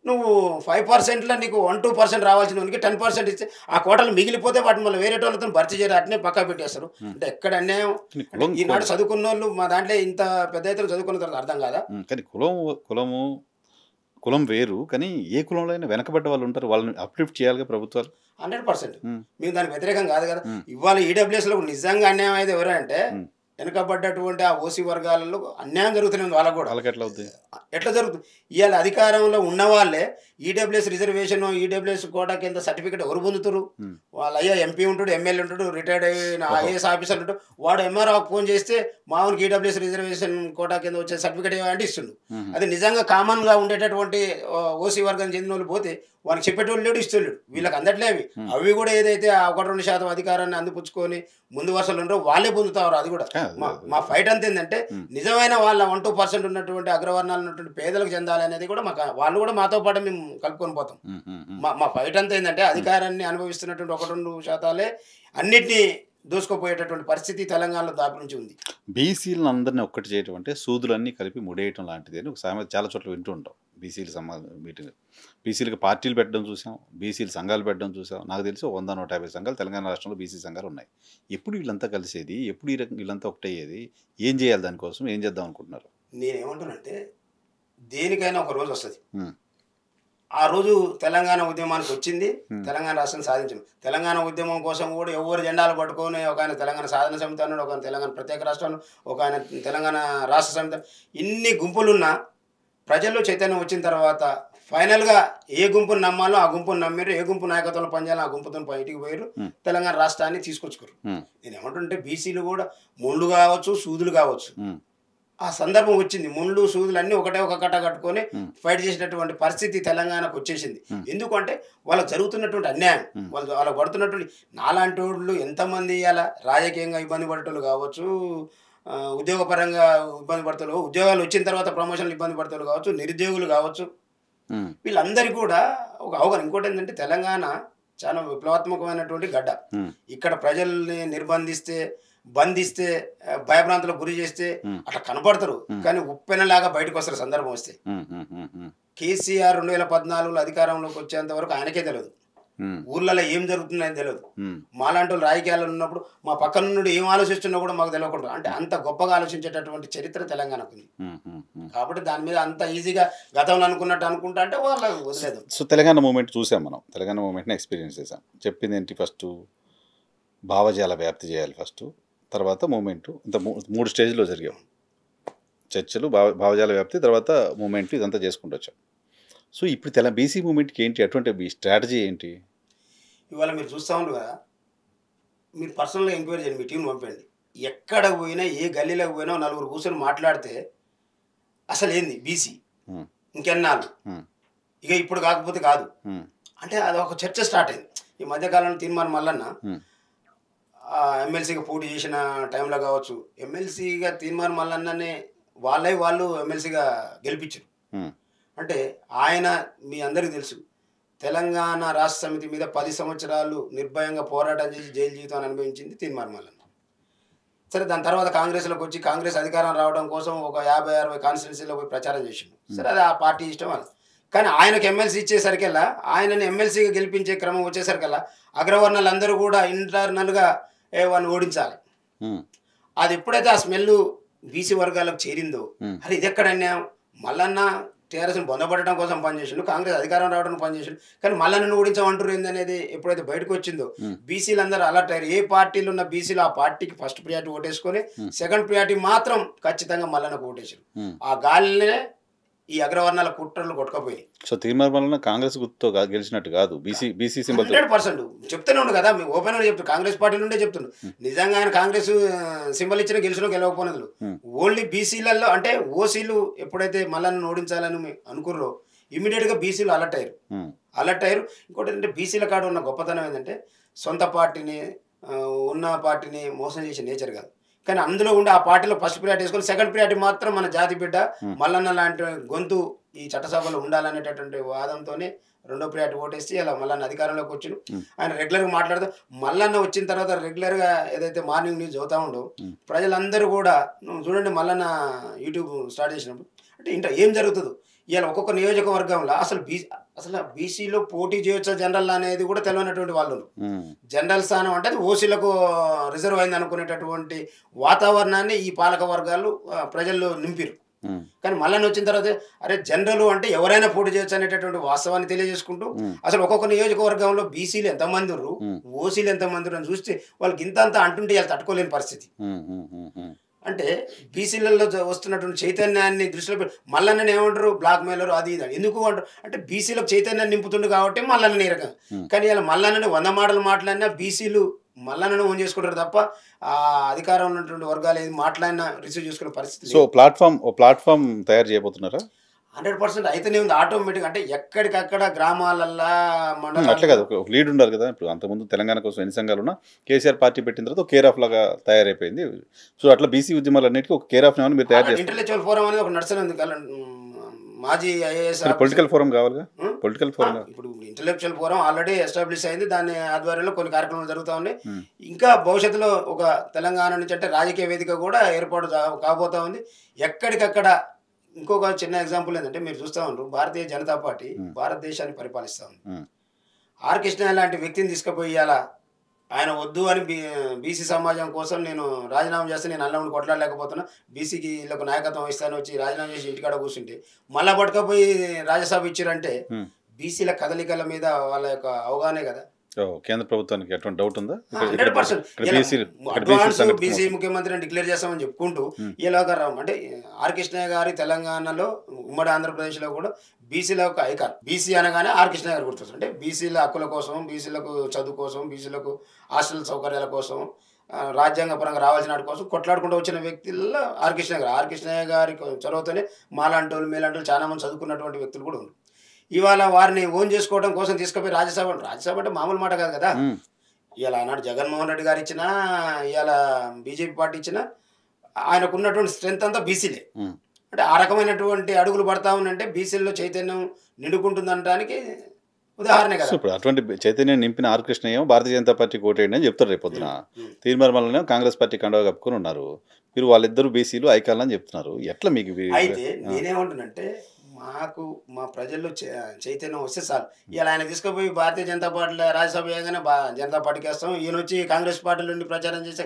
నువ్వు 5%లో నీకు 1-2% రావాల్సిన వానికి 10% ఇస్తే ఆ కోటలు మిగిలిపోతే వాటిని మళ్ళీ వేరే వాళ్ళతో భర్తీ చేయరు, అట్నే పక్కా పెట్టేస్తారు. అంటే ఎక్కడ అన్యాయం? ఈనాడు చదువుకున్న వాళ్ళు మా దాంట్లో ఇంత పెద్ద ఎత్తున చదువుకున్న తర్వాత అర్థం కాదా? కానీ కులం వేరు, కానీ ఏ కులంలో అయినా వెనకబడ్డ వాళ్ళు ఉంటారు, వాళ్ళని అప్లిఫ్ట్ చేయాలిగా ప్రభుత్వాలు. 100% మేము దానికి వ్యతిరేకం కాదు కదా. ఇవాళ ఈడబ్ల్యూఎస్లో నిజంగా అన్యాయం అయితే ఎవరంటే వెనుకబడ్డటువంటి ఆ ఓసీ వర్గాలలో అన్యాయం జరుగుతూనే ఉంది. వాళ్ళకు కూడా ఎట్లా జరుగుతుంది? ఇవాళ అధికారంలో ఉన్న వాళ్ళే ఈడబ్ల్యూఎస్ రిజర్వేషన్, ఈడబ్ల్యూఎస్ కోటా కింద సర్టిఫికేట్ ఎవరు పొందుతారు? వాళ్ళ అయ్యా ఎంపీ ఉంటాడు, ఎమ్మెల్యే ఉంటాడు, రిటైర్డ్ అయిన ఐఏఎస్ ఆఫీసర్ ఉంటాడు. వాడు ఎంఆర్ఓకి ఫోన్ చేస్తే మామూలుకి ఈడబ్ల్యూఎస్ రిజర్వేషన్ కోటా కింద వచ్చే సర్టిఫికేట్ ఏమంటే ఇస్తుండు. అది నిజంగా కామన్గా ఉండేటటువంటి ఓసీ వర్గానికి చెందిన వాళ్ళు పోతే వాళ్ళకి చెప్పేటోళ్ళు లేడు, ఇస్తలేడు. వీళ్ళకి అందట్లేవి. అవి కూడా ఏదైతే ఆ 1-2% అధికారాన్ని అందిపుచ్చుకొని ముందు వరుసలు ఉండరో వాళ్ళే పొందుతారు. అది కూడా మా ఫైట్ అంత ఏంటంటే నిజమైన వాళ్ళ 1-2% ఉన్నటువంటి అగ్రవర్ణాలు ఉన్నటువంటి పేదలకు చెందాలి అనేది కూడా వాళ్ళు కూడా మాతో పాటు మేము కలుపుకొని పోతాం. మా ఫైట్ అంతా ఏంటంటే అధికారాన్ని అనుభవిస్తున్నటువంటి 1-2% అన్నిటినీ దూసుకుపోయేటటువంటి పరిస్థితి తెలంగాణలో దాపి నుంచి ఉంది. బీసీలను అందరినీ ఒక్కటి చేయటం అంటే సూదులన్నీ కలిపి ముడేయటం లాంటిది అని ఒక సామెత చాలా చోట్ల వింటూ ఉంటాం. మీటింగ్ బీసీలకు పార్టీలు పెట్టడం చూసాం, బీసీలు సంఘాలు పెట్టడం చూసాం. నాకు తెలిసి 100-150 సంఘాలు తెలంగాణ రాష్ట్రంలో బీసీ సంఘాలు ఉన్నాయి. ఎప్పుడు వీళ్ళంతా కలిసేది, ఎప్పుడు వీళ్ళంతా ఒకటయ్యేది, ఏం చేయాలి, దానికోసం ఏం చేద్దాం అనుకుంటున్నారు? నేనేమంటానంటే దేనికైనా ఒక రోజు వస్తుంది. ఆ రోజు తెలంగాణ ఉద్యమానికి వచ్చింది, తెలంగాణ రాష్ట్రం సాధించింది. తెలంగాణ ఉద్యమం కోసం కూడా ఎవరు జెండాలు పట్టుకొని, ఒక ఆయన తెలంగాణ సాధన సమితి అన్నాడు, ఒక ఆయన తెలంగాణ ప్రత్యేక రాష్ట్రాలు, ఒక ఆయన తెలంగాణ రాష్ట్ర సమితి, ఇన్ని గుంపులున్నా ప్రజల్లో చైతన్యం వచ్చిన తర్వాత ఫైనల్గా ఏ గుంపును నమ్మాలో ఆ గుంపును నమ్మారు, ఏ గుంపు నాయకత్వంలో పనిచేయాలో ఆ గుంపుతో బయటికి పోయారు, తెలంగాణ రాష్ట్రాన్ని తీసుకొచ్చుకోరు. నేను ఏమంటుంటే బీసీలు కూడా మొండ్లు కావచ్చు, సూదులు కావచ్చు, ఆ సందర్భం వచ్చింది. ముళ్ళు సూదులు అన్నీ ఒకటే ఒక కట్ట కట్టుకొని ఫైట్ చేసినటువంటి పరిస్థితి తెలంగాణకు వచ్చేసింది. ఎందుకంటే వాళ్ళకు జరుగుతున్నటువంటి అన్యాయం, వాళ్ళకు పడుతున్నటువంటి నాలాంటి వాళ్ళు ఎంతమంది ఇవాళ రాజకీయంగా ఇబ్బంది పడేటోళ్ళు కావచ్చు, ఉద్యోగపరంగా ఇబ్బంది పడతారు, ఉద్యోగాలు వచ్చిన తర్వాత ప్రమోషన్లు ఇబ్బంది పడతారు కావచ్చు, నిరుద్యోగులు కావచ్చు, వీళ్ళందరికీ కూడా ఒక అవగాహన. ఇంకోటి ఏంటంటే తెలంగాణ చాలా విప్లవాత్మకమైనటువంటి గడ్డ. ఇక్కడ ప్రజల్ని నిర్బంధిస్తే, బంధిస్తే, భయభ్రాంతులకు గురి చేస్తే అట్లా కనపడతారు, కానీ ఉప్పెనలాగా బయటకు వస్తారు సందర్భం వస్తే. కేసీఆర్ 2014లో అధికారంలోకి వచ్చేంత వరకు ఆయనకే తెలియదు, ఊర్లలో ఏం జరుగుతుందని తెలియదు. మాలాంటి వాళ్ళు రాజకీయాల్లో ఉన్నప్పుడు మా పక్కన నుండి ఏం ఆలోచిస్తున్నా కూడా మాకు తెలియకుండా, అంటే అంత గొప్పగా ఆలోచించేటటువంటి చరిత్ర తెలంగాణకు ఉంది. కాబట్టి దాని మీద అంత ఈజీగా గతంలో అనుకున్నట్టు అనుకుంటా అంటే వాళ్ళు వదిలేదు. సో తెలంగాణ మూమెంట్ చూసాం మనం, తెలంగాణ మూమెంట్ని ఎక్స్పీరియన్స్ చేసాం. చెప్పింది ఏంటి? ఫస్ట్ భావజాల వ్యాప్తి చేయాలి, ఫస్ట్ తర్వాత మూమెంట్. ఇంత 3 స్టేజ్లో జరిగాం చర్చలు, భావజాల వ్యాప్తి, తర్వాత మూమెంట్, ఇదంతా చేసుకుంటూ వచ్చాం. సో ఇప్పుడు బీసీ మూమెంట్కి ఏంటి, అటువంటి స్ట్రాటజీ ఏంటి? ఇవాళ మీరు చూస్తూ ఉండరు కదా, మీరు పర్సనల్గా ఎంక్వైరీ చేయండి, మీ టీం పంపండి. ఎక్కడ పోయినా ఏ గల్లీలోకి పోయినా 4 కూర్చొని మాట్లాడితే అసలు ఏంది బీసీ ఇంకెన్నాళ్ళు, ఇక ఇప్పుడు కాకపోతే కాదు అంటే అది ఒక చర్చ స్టార్ట్ అయింది. ఈ మధ్యకాలంలో తీర్మానం మల్లన్న ఎమ్మెల్సీగా పోటీ చేసిన టైంలో కావచ్చు, ఎమ్మెల్సీగా తీర్మానం మల్లన్ననే వాళ్ళు ఎమ్మెల్సీగా గెలిపించారు. అంటే ఆయన మీ అందరికీ తెలుసు, తెలంగాణ రాష్ట్ర సమితి మీద 10 సంవత్సరాలు నిర్భయంగా పోరాటం చేసి జైలు జీవితాన్ని అనుభవించింది తీర్మానం మల్లన్న. సరే, దాని తర్వాత కాంగ్రెస్లోకి వచ్చి కాంగ్రెస్ అధికారం రావడం కోసం ఒక 50-60 కాన్స్టిట్యున్సీలో పోయి ప్రచారం చేసిండు. సరే, అది ఆ పార్టీ ఇష్టం అది. కానీ ఆయనకు ఎమ్మెల్సీ ఇచ్చేసరికల్లా, ఆయనని ఎమ్మెల్సీగా గెలిపించే క్రమం వచ్చేసరికల్లా అగ్రవర్ణాలు అందరూ కూడా ఇంటర్నల్గా వాళ్ళని ఓడించాలి. అది ఎప్పుడైతే ఆ స్మెల్ బీసీ వర్గాలకు చేరిందో, అది ఇది ఎక్కడ అన్యాయం, మల్లన్న టీఆర్ఎస్ని బొందపడటం కోసం పనిచేసిండు, కాంగ్రెస్ అధికారం రావడానికి పనిచేసిండు, కానీ మల్లన్నను ఓడించమంటారు ఏందనేది ఎప్పుడైతే బయటకు వచ్చిందో బీసీలు అందరూ అలర్ట్ అయ్యారు. ఏ పార్టీలు ఉన్న బీసీలు ఆ పార్టీకి ఫస్ట్ ప్రియారిటీ ఓటేసుకొని సెకండ్ ప్రియారిటీ మాత్రం ఖచ్చితంగా మల్లన్నకు ఓటేసారు. ఆ గాలినే ఈ అగ్రవర్ణాల కుట్రలు కొట్టుకపోయి. సో తీర్మానం వలన కాంగ్రెస్ గుర్తుతో గెలిచినట్టు కాదు, బీసీ సింబల్ 100% చెప్తూనే ఉండు కదా, మీకు ఓపెన్ గా చెప్తాను, కాంగ్రెస్ పార్టీ నుండే చెప్తుండు. నిజంగా ఆయన కాంగ్రెస్ సింబల్ ఇచ్చిన గెలిచిన గెలవకపోయినది ఓన్లీ బీసీలలో, అంటే ఓసీలు ఎప్పుడైతే మల్లన్న ఓడించాలని అనుకుర్రో ఇమీడియట్ గా బీసీలు అలర్ట్ అయ్యారు. ఇంకోటి ఏంటంటే బీసీల కాడ ఉన్న గొప్పతనం ఏంటంటే సొంత పార్టీని ఉన్న పార్టీని మోసం చేసే నేచర్ కాదు, కానీ అందులో ఉండి ఆ పార్టీలో ఫస్ట్ ప్రియారిటీ వేసుకొని సెకండ్ ప్రియారిటీ మాత్రం మన జాతి బిడ్డ మల్లన్న లాంటి గొంతు ఈ చట్టసభలో ఉండాలనేటటువంటి వాదంతోనే రెండో ప్రియారిటీ ఓటేసి అలా మల్లన్న అధికారంలోకి వచ్చిండు. ఆయన రెగ్యులర్గా మాట్లాడుతూ మల్లన్న వచ్చిన తర్వాత రెగ్యులర్గా ఏదైతే మార్నింగ్ న్యూస్ చదువుతా ఉండో ప్రజలందరూ కూడా చూడండి, మల్లన్న యూట్యూబ్ స్టార్ట్ చేసినప్పుడు అంటే ఇంత ఏం జరుగుతుందో ఇవాళ ఒక్కొక్క నియోజకవర్గంలో అసలు బీసీలో పోటీ చేయొచ్చా జనరల్ అనేది కూడా తెలియనటువంటి వాళ్ళు. జనరల్ స్థానం అంటే అది ఓసీలకు రిజర్వ్ అయింది అనుకునేటటువంటి వాతావరణాన్ని ఈ పాలక వర్గాలు ప్రజల్లో నింపిరు. కానీ మళ్ళీ వచ్చిన తర్వాత అరే జనరల్ అంటే ఎవరైనా పోటీ చేయొచ్చు అనేటటువంటి వాస్తవాన్ని తెలియజేసుకుంటూ అసలు ఒక్కొక్క నియోజకవర్గంలో బీసీలు ఎంతమంది ఉన్నారు, ఓసీలు ఎంతమంది అని చూస్తే వాళ్ళకి ఇంత అంటుంటే వాళ్ళు తట్టుకోలేని పరిస్థితి. అంటే బీసీలలో వస్తున్నటువంటి చైతన్యాన్ని దృష్టిలో పెట్టి మల్లన్నని ఏమంటారు, బ్లాక్ మెయిలర్ అది ఇది ఎందుకు అంటారు అంటే బీసీలకు చైతన్యాన్ని నింపుతుండు కాబట్టి మల్లన్న ఈ రకం. కానీ ఇలా మల్లన్నని 100 మాటలు మాట్లాడినా బీసీలు మల్లన్నను ఓన్ చేసుకుంటారు తప్ప ఆ అధికారం ఉన్నటువంటి వర్గాలు ఏది మాట్లాడినా రిసీవ్ చేసుకునే పరిస్థితి. సో ప్లాట్ఫామ్ తయారు చేయబోతున్నారా? 100% అయితేనే ఉంది ఆటోమేటిక్. అంటే ఎక్కడికక్కడ గ్రామాలల్లో అట్లే కదా, ఒక లీడ్ ఉండాలి కదా. ఇప్పుడు అంతకుముందు తెలంగాణ కోసం ఎన్ని సంఘాలు ఉన్నా కేసీఆర్ పార్టీ పెట్టిన తర్వాత ఒక కేర్ ఆఫ్ లాగా తయారైపోయింది. సో అట్లా బీసీ ఉద్యమాలు అన్నిటికీ ఒక కేర్ ఆఫ్ మీరు తయారు చేస్తారు. ఇంటలెక్చువల్ ఫోరం అనేది ఒక నడుస్తూనే ఉంది. మాజీ ఐఏఎస్ పొలిటికల్ ఫోరం కావాలిగా, పొలిటికల్ ఫోరం. ఇప్పుడు ఇంటలెక్చువల్ ఫోరం ఆల్రెడీ ఎస్టాబ్లిష్ అయింది, దాని ఆధ్వర్యంలో కొన్ని కార్యక్రమాలు జరుగుతూ ఉన్నాయి. ఇంకా భవిష్యత్తులో ఒక తెలంగాణ నుంచి అంటే రాజకీయ వేదిక కూడా ఏర్పాటు కాబోతా ఉంది. ఎక్కడికక్కడ ఇంకొక చిన్న ఎగ్జాంపుల్ ఏంటంటే మీరు చూస్తూ ఉంటారు, భారతీయ జనతా పార్టీ భారతదేశాన్ని పరిపాలిస్తూ ఉంది. ఆర్ కృష్ణ లాంటి వ్యక్తిని తీసుకుపోయి ఇవాళ ఆయన వద్దు అని బీసీ సమాజం కోసం నేను రాజీనామా చేస్తే నేను అల్లం కొట్లాడలేకపోతున్నా, బీసీకి వీళ్ళకు నాయకత్వం ఇస్తాను వచ్చి రాజీనామా చేసి ఇంటికాడ కూర్చుంటే మళ్ళా పట్టుకపోయి రాజ్యసభ ఇచ్చారంటే బీసీల కదలికల మీద వాళ్ళ యొక్క అవగాహనే కదా. కేంద్ర ప్రభుత్వానికి ఎటువంటి డౌట్ ఉందా? 100% బీసీ ముఖ్యమంత్రిని డిక్లేర్ చేస్తామని చెప్పుకుంటూ ఇలా అంటే ఆర్ కృష్ణయ్య గారి తెలంగాణలో ఉమ్మడి ఆంధ్రప్రదేశ్లో కూడా బీసీల యొక్క ఐకాన్. బీసీ అనగానే ఆర్ కృష్ణయ్య గారు గుర్తొస్తుంది. అంటే బీసీల హక్కుల కోసం, బీసీలకు చదువు కోసం, బీసీలకు హాస్టల్ సౌకర్యాల కోసం, రాజ్యాంగ పరంగా రావాల్సిన వాటి కోసం కొట్లాడుకుంటూ వచ్చిన వ్యక్తుల్లో ఆర్ కృష్ణయ్య గారు. ఆర్ కృష్ణయ్య గారి చొరవతోనే మాలాంటి వాళ్ళు మీలాంటి వాళ్ళు చాలా మంది చదువుకున్నటువంటి వ్యక్తులు కూడా ఉన్నారు. ఇవాళ వారిని ఓన్ చేసుకోవడం కోసం తీసుకుపోయి రాజ్యసభ అంటే మామూలు మాట కాదు కదా. ఇవాళ ఆనాడు జగన్మోహన్ రెడ్డి గారు ఇచ్చినా, ఇవాళ బీజేపీ పార్టీ ఇచ్చినా ఆయనకు ఉన్నటువంటి స్ట్రెంత్ అంతా బీసీలే. అంటే ఆ రకమైనటువంటి అడుగులు పడతా ఉందంటే బీసీల్లో చైతన్యం నిండుకుంటుందనడానికి ఉదాహరణ కదా. ఇప్పుడు అటువంటి చైతన్యం నింపిన ఆర్ కృష్ణయ్య భారతీయ జనతా పార్టీ ఓటేయండి అని చెప్తారు రేపు పొద్దున. తీర్మానం కాంగ్రెస్ పార్టీ కండవ కప్పుకొని ఉన్నారు. మీరు వాళ్ళిద్దరు బీసీలు ఐకాన్ అని చెప్తున్నారు. ఎట్లా మీకు? అయితే నేనేమంటున్నంటే మాకు మా ప్రజల్లో చైతన్యం వస్తే చాలు. ఇలా ఆయన తీసుకుపోయి భారతీయ జనతా పార్టీలో రాజ్యసభ వేయగానే జనతా పార్టీకి వేస్తాం, ఈయన వచ్చి కాంగ్రెస్ పార్టీ నుండి ప్రచారం చేస్తే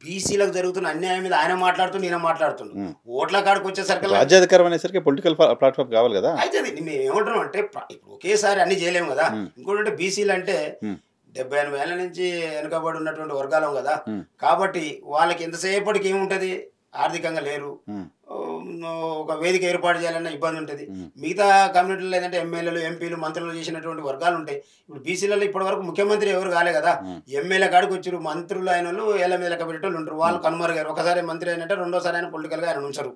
బీసీలకు జరుగుతున్న అన్యాయం మీద ఆయన మాట్లాడుతూ నేను మాట్లాడుతున్నాను. ఓట్ల కాడికి వచ్చేసరికి రాజ్యాధికారం అనేసరికి పొలిటికల్ ప్లాట్ఫామ్ కావాలి కదా. అయితే మేము ఏమంటున్నాం అంటే ఇప్పుడు ఒకేసారి అన్ని చేయలేము కదా. ఇంకోటి బీసీలు అంటే 70-80 ఏళ్ళ నుంచి వెనుకబడి ఉన్నటువంటి వర్గాలం కదా. కాబట్టి వాళ్ళకి ఎంతసేపటికి ఏముంటది, ఆర్థికంగా లేరు, ఒక వేదిక ఏర్పాటు చేయాలన్న ఇబ్బంది ఉంటుంది. మిగతా కమ్యూనిటీలో ఏదంటే ఎమ్మెల్యేలు, ఎంపీలు, మంత్రులు చేసినటువంటి వర్గాలు ఉంటాయి. ఇప్పుడు బీసీలలో ఇప్పటి వరకు ముఖ్యమంత్రి ఎవరు కాలే కదా. ఎమ్మెల్యే కాడికి వచ్చారు, మంత్రులు అయిన వాళ్ళు ఏళ్ళ మీద పెట్టేటోళ్ళు ఉంటారు. వాళ్ళు కనుమరుగారు. ఒకసారి మంత్రి అయినంటే రెండోసారి ఆయన పొలిటికల్గా ఆయన ఉంచరు.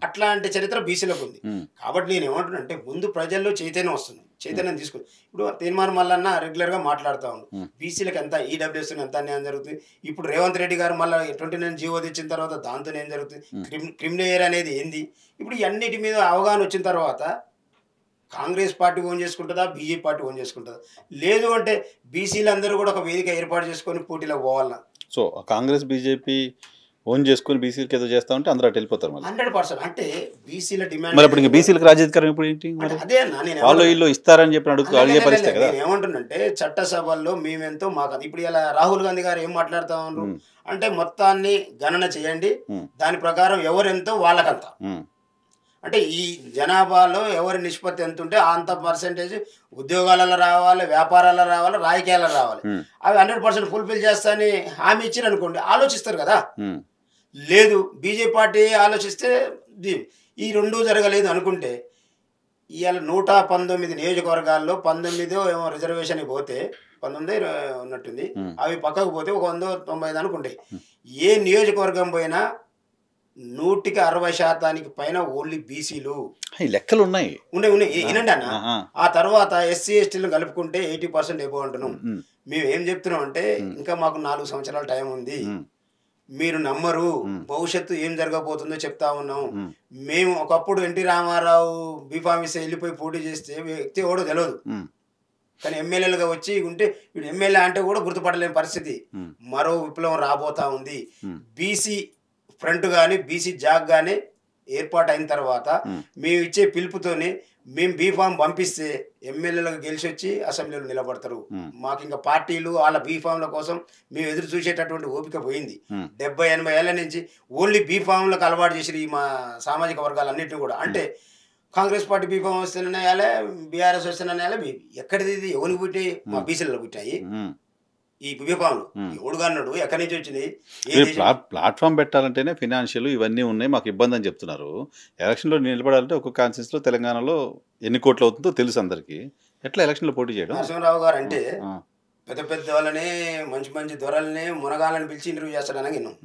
అట్లాంటి చరిత్ర బీసీలకు ఉంది. కాబట్టి నేను ఏమంటున్నానంటే ముందు ప్రజల్లో చైతన్యం వస్తుంది, చైతన్యం తీసుకుని ఇప్పుడు తీర్మానం మల్లన్న రెగ్యులర్గా మాట్లాడుతూ ఉండు బీసీలకు ఎంత ఈడబ్ల్యూఎస్ ఎంత అన్యాయం జరుగుతుంది. ఇప్పుడు రేవంత్ రెడ్డి గారు మళ్ళీ 29 జీవో తెచ్చిన తర్వాత దాంతో ఏం జరుగుతుంది, క్రిమినల్ అనేది ఏంది, ఇప్పుడు అన్నిటి మీద అవగాహన వచ్చిన తర్వాత కాంగ్రెస్ పార్టీ ఓన్ చేసుకుంటుందా, బీజేపీ పార్టీ ఓన్ చేసుకుంటుందా? లేదు అంటే బీసీలు అందరూ కూడా ఒక వేదిక ఏర్పాటు చేసుకొని పోటీలో పోవాలన్నా. సో కాంగ్రెస్ బీజేపీ ఓన్ చేసుకుని బీసీలకి ఏదో చేస్తా ఉంటే అందరూ వెళ్ళిపోతారు. 100% అంటే బీసీల డిమాండ్. మరి ఇప్పుడు ఇంకా బీసీలకు రాజ్యాధికారం ఇప్పుడు ఏంటి? అదే అన్న నేను వాళ్ళు వీళ్ళు ఇస్తారని చెప్పి అడిగే పరిస్థితి కదా. ఏమంటున్నంటే చట్టసభల్లో మేమెంతో మాకు ఇప్పుడు ఇలా రాహుల్ గాంధీ గారు ఏం మాట్లాడుతా ఉన్నారు అంటే మొత్తాన్ని గణన చేయండి, దాని ప్రకారం ఎవరెంతో వాళ్ళకంతా. అంటే ఈ జనాభాలో ఎవరి నిష్పత్తి ఎంత ఉంటే అంత పర్సెంటేజ్ ఉద్యోగాలలో రావాలి, వ్యాపారాల్లో రావాలి, రాజకీయాల్లో రావాలి. అవి 100% ఫుల్ఫిల్ చేస్తానని హామీ ఇచ్చారు అనుకోండి, ఆలోచిస్తారు కదా. లేదు బీజేపీ పార్టీ ఆలోచిస్తే ఈ రెండూ జరగలేదు అనుకుంటే ఇవాళ 119 నియోజకవర్గాల్లో 19 ఏమో రిజర్వేషన్ పోతే 19 ఉన్నట్టుంది, అవి పక్కకు పోతే ఒక 195 అనుకుంటాయి. ఏ నియోజకవర్గం పోయినా 160% పైన ఓన్లీ బీసీలు లెక్కలు ఉన్నాయి. వినండి అన్న. ఆ తర్వాత ఎస్సీ ఎస్టీలు కలుపుకుంటే 80% ఎబో అంటున్నాం. మేము ఏం చెప్తున్నాం అంటే ఇంకా మాకు 4 సంవత్సరాల టైం ఉంది, మీరు నమ్మరు, భవిష్యత్తు ఏం జరగబోతుందో చెప్తా ఉన్నాం. మేము ఒకప్పుడు ఎన్టీ రామారావు బీఫామిస్ వెళ్ళిపోయి పోటీ చేస్తే వ్యక్తి ఎవడో తెలియదు, కానీ ఎమ్మెల్యేలుగా వచ్చి ఉంటే వీడు ఎమ్మెల్యే అంటే కూడా గుర్తుపడలేని పరిస్థితి. మరో విప్లవం రాబోతా ఉంది. బీసీ ఫ్రంట్ కానీ బీసీ జాగ్ కానీ ఏర్పాటు అయిన తర్వాత మేము ఇచ్చే పిలుపుతోనే మేము బీఫామ్ పంపిస్తే ఎమ్మెల్యేలకు గెలిచి వచ్చి అసెంబ్లీలో నిలబడతారు. మాకు ఇంకా పార్టీలు వాళ్ళ బీఫామ్ల కోసం మేము ఎదురు చూసేటటువంటి ఓపిక పోయింది. 70-80 ఏళ్ళ నుంచి ఓన్లీ బీఫామ్లకు అలవాటు చేసి మా సామాజిక వర్గాలన్నింటినీ కూడా. అంటే కాంగ్రెస్ పార్టీ బీఫామ్ వస్తేనే వేయాలి, బీఆర్ఎస్ వస్తేనే వేయాలి. ఎక్కడిది ఇది ఎవరికి పుట్టి? మా బీసీలలో పుట్టాయి ఈ బీఫామ్లు. ఎవడుగా అన్నాడు, ఎక్కడి నుంచి వచ్చింది? ప్లాట్ఫామ్ పెట్టాలంటేనే ఫినాన్షియల్ ఇవన్నీ ఉన్నాయి, మాకు ఇబ్బంది అని చెప్తున్నారు. ఎలక్షన్లో నిలబడాలంటే ఒక్కొక్క కాన్స్టిట్యూన్సీలో తెలంగాణలో ఎన్ని కోట్లు అవుతుందో తెలుసు అందరికీ. ఎట్లా ఎలక్షన్లో పోటీ చేయడం? నరసింహరావు గారు అంటే పెద్ద పెద్ద వాళ్ళని మంచి మంచి దొరల్ని మునగాలని పిలిచి ఇంటర్వ్యూ చేస్తాడని విన్నాం.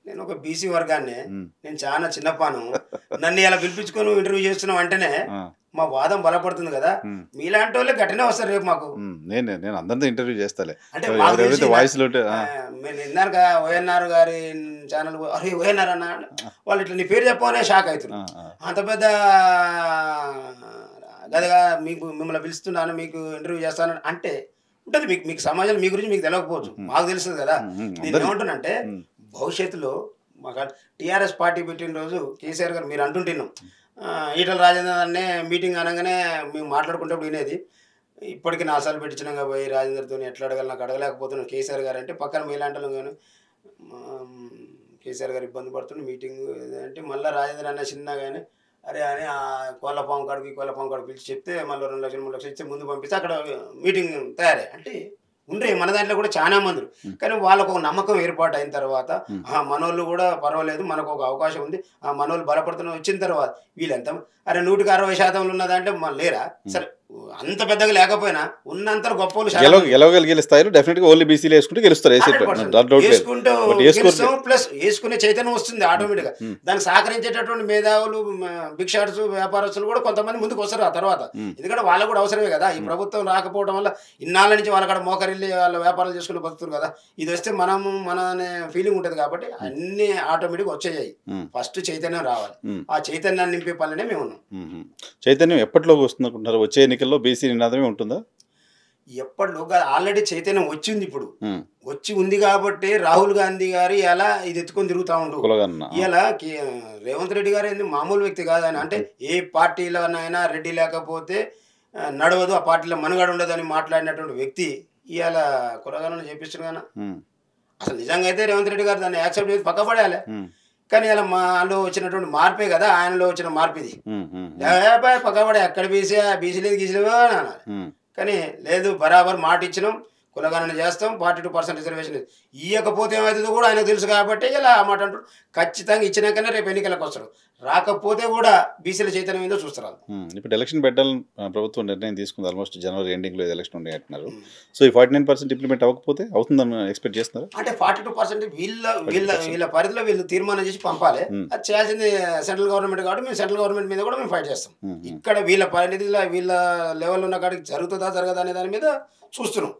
నేను ఒక బీసీ వర్గాన్ని, నేను చాలా చిన్నపాను, నన్ను ఇలా పిలిపించుకొని ఇంటర్వ్యూ చేస్తున్నాం అంటేనే మా వాదం బలపడుతుంది కదా. మీలాంటి వాళ్ళే గట్టినే వస్తారు రేపు మాకు. నేను అందరితో ఇంటర్వ్యూ చేస్తాలే అంటే ఇందాక ఓఎన్ఆర్ గారి ఛానల్, అరే ఓఎన్ఆర్ అన్న వాళ్ళు ఇట్లా నీ పేరు చెప్పనే షాక్ అవుతున్నారు. అంత పెద్ద గదిగా మీకు మిమ్మల్ని పిలుస్తున్నాను, మీకు ఇంటర్వ్యూ చేస్తాను అంటే ఉంటుంది. మీకు సమాజంలో మీ గురించి మీకు తెలియకపోవచ్చు, మాకు తెలుస్తుంది కదా. నేను ఏమంటున్నానంటే భవిష్యత్తులో మాకు టీఆర్ఎస్ పార్టీ పెట్టిన రోజు కేసీఆర్ గారు మీరు అంటుంటున్నాం ఈటల రాజేందర్ అనే మీటింగ్ అనగానే మేము మాట్లాడుకుంటే వినేది. ఇప్పటికి 4 సార్లు పెట్టించినాక పోయి రాజేందర్తో ఎట్లా అడగాలి, నాకు అడగలేకపోతున్నాను. కేసీఆర్ గారు అంటే పక్కన మీలాంటలు కానీ కేసీఆర్ గారు ఇబ్బంది పడుతున్న మీటింగ్ అంటే మళ్ళీ రాజేంద్ర అన్న చిన్నగానే అరే అని ఆ కోళ్ళపాము కాడికి పిలిచి చెప్తే మళ్ళీ 2 లక్షలు 3 లక్షలు ఇస్తే ముందు పంపిస్తే అక్కడ మీటింగ్ తయారై అంటే ఉండే మన దాంట్లో కూడా చాలా మంది. కానీ వాళ్ళకు ఒక నమ్మకం ఏర్పాటు అయిన తర్వాత మనోళ్ళు కూడా పర్వాలేదు, మనకు ఒక అవకాశం ఉంది, మనోళ్ళు బలపడుతున్న వచ్చిన తర్వాత వీళ్ళంతా అరే 160% ఉన్న దాంట్లో మన లేరా సరే అంత పెద్దగా లేకపోయినా ఉన్నంత గొప్ప గెలవగలిగే స్థాయిలో డెఫినెట్గా ఓన్లీ బీసీలు వేసుకుంటే గెలుస్తారు. ప్లస్ వేసుకునే చైతన్యం వస్తుంది ఆటోమేటిక్గా. దానికి సహకరించేటటువంటి మేధావులు, భిక్షార్స్, వ్యాపారస్తులు కూడా కొంతమంది ముందుకు వస్తారు ఆ తర్వాత. ఎందుకంటే వాళ్ళకు కూడా అవసరమే కదా. ఈ ప్రభుత్వం రాకపోవడం వల్ల ఇన్నాళ్ళ నుంచి వాళ్ళ కాడ మోకరిల్లి వాళ్ళ వ్యాపారాలు చేసుకుని బతుకుతారు కదా. ఇది వస్తే మనము మన అనే ఫీలింగ్ ఉంటుంది కాబట్టి అన్ని ఆటోమేటిక్గా వచ్చేయాయి. ఫస్ట్ చైతన్యం రావాలి. ఆ చైతన్యాన్ని నింపే పనులనే మేము ఉన్నాం. చైతన్యం ఎప్పటిలోకి వస్తుంది అనుకుంటున్నారు? వచ్చే ఎన్నికల్లో బీసీ నినాదమే ఉంటుందా? ఎప్పటిలోగా ఆల్రెడీ చైతన్యం వచ్చింది. ఇప్పుడు వచ్చి ఉంది కాబట్టి రాహుల్ గాంధీ గారు ఇలా ఇది ఎత్తుకొని తిరుగుతూ ఉండు. ఇలా రేవంత్ రెడ్డి గారు ఏంది మామూలు వ్యక్తి కాదని, అంటే ఏ పార్టీలోనైనా రెడ్డి లేకపోతే నడవదు, ఆ పార్టీలో మనుగడ ఉండదు అని మాట్లాడినటువంటి వ్యక్తి ఇవాళ కురగాలను చేపిస్తున్నాను. అసలు నిజంగా అయితే రేవంత్ రెడ్డి గారు దాన్ని యాక్సెప్ట్ చేసి పక్కపడేయాలి. కానీ ఇలా మాలో వచ్చినటువంటి మార్పే కదా ఆయనలో వచ్చిన మార్పు ఇది. పక్కపడే ఎక్కడ బీసీ లేదు గీసీలేవో అని అన్నారు. కానీ లేదు, బరాబర్ మాట ఇచ్చినాం, కులగణన చేస్తాం, 42% రిజర్వేషన్ ఇవ్వకపోతే ఏమవుతుందో కూడా ఆయనకు తెలుసు కాబట్టి ఇలా ఆ మాట అంటారు. ఖచ్చితంగా ఇచ్చినాకనే రేపు ఎన్నికలకు వస్తారు. రాకపోతే కూడా బీసీల చైతన్యం ఏందో చూస్తారు. ఇప్పుడు ఎలక్షన్ పెట్టాలని ప్రభుత్వం నిర్ణయం తీసుకుంది. ఆల్మోస్ట్ జనవరి ఎండింగ్లో ఎలక్షన్ ఉన్నాయి అంటున్నారు. సో ఈ 49% ఇంప్లిమెంట్ అవ్వకపోతే అవుతుందని ఎక్స్పెక్ట్ చేస్తున్నారు. అంటే 42% వీళ్ళ పరిధిలో వీళ్ళు తీర్మానం చేసి పంపాలి. అది చేయాల్సింది సెంట్రల్ గవర్నమెంట్ కాబట్టి మేము సెంట్రల్ గవర్నమెంట్ మీద కూడా మేము ఫైట్ చేస్తాం. ఇక్కడ వీళ్ళ పరిధిలో వీళ్ళ లెవెల్ ఉన్న కాడికి జరుగుతుందా జరగదా అనే దాని మీద చూస్తున్నాం.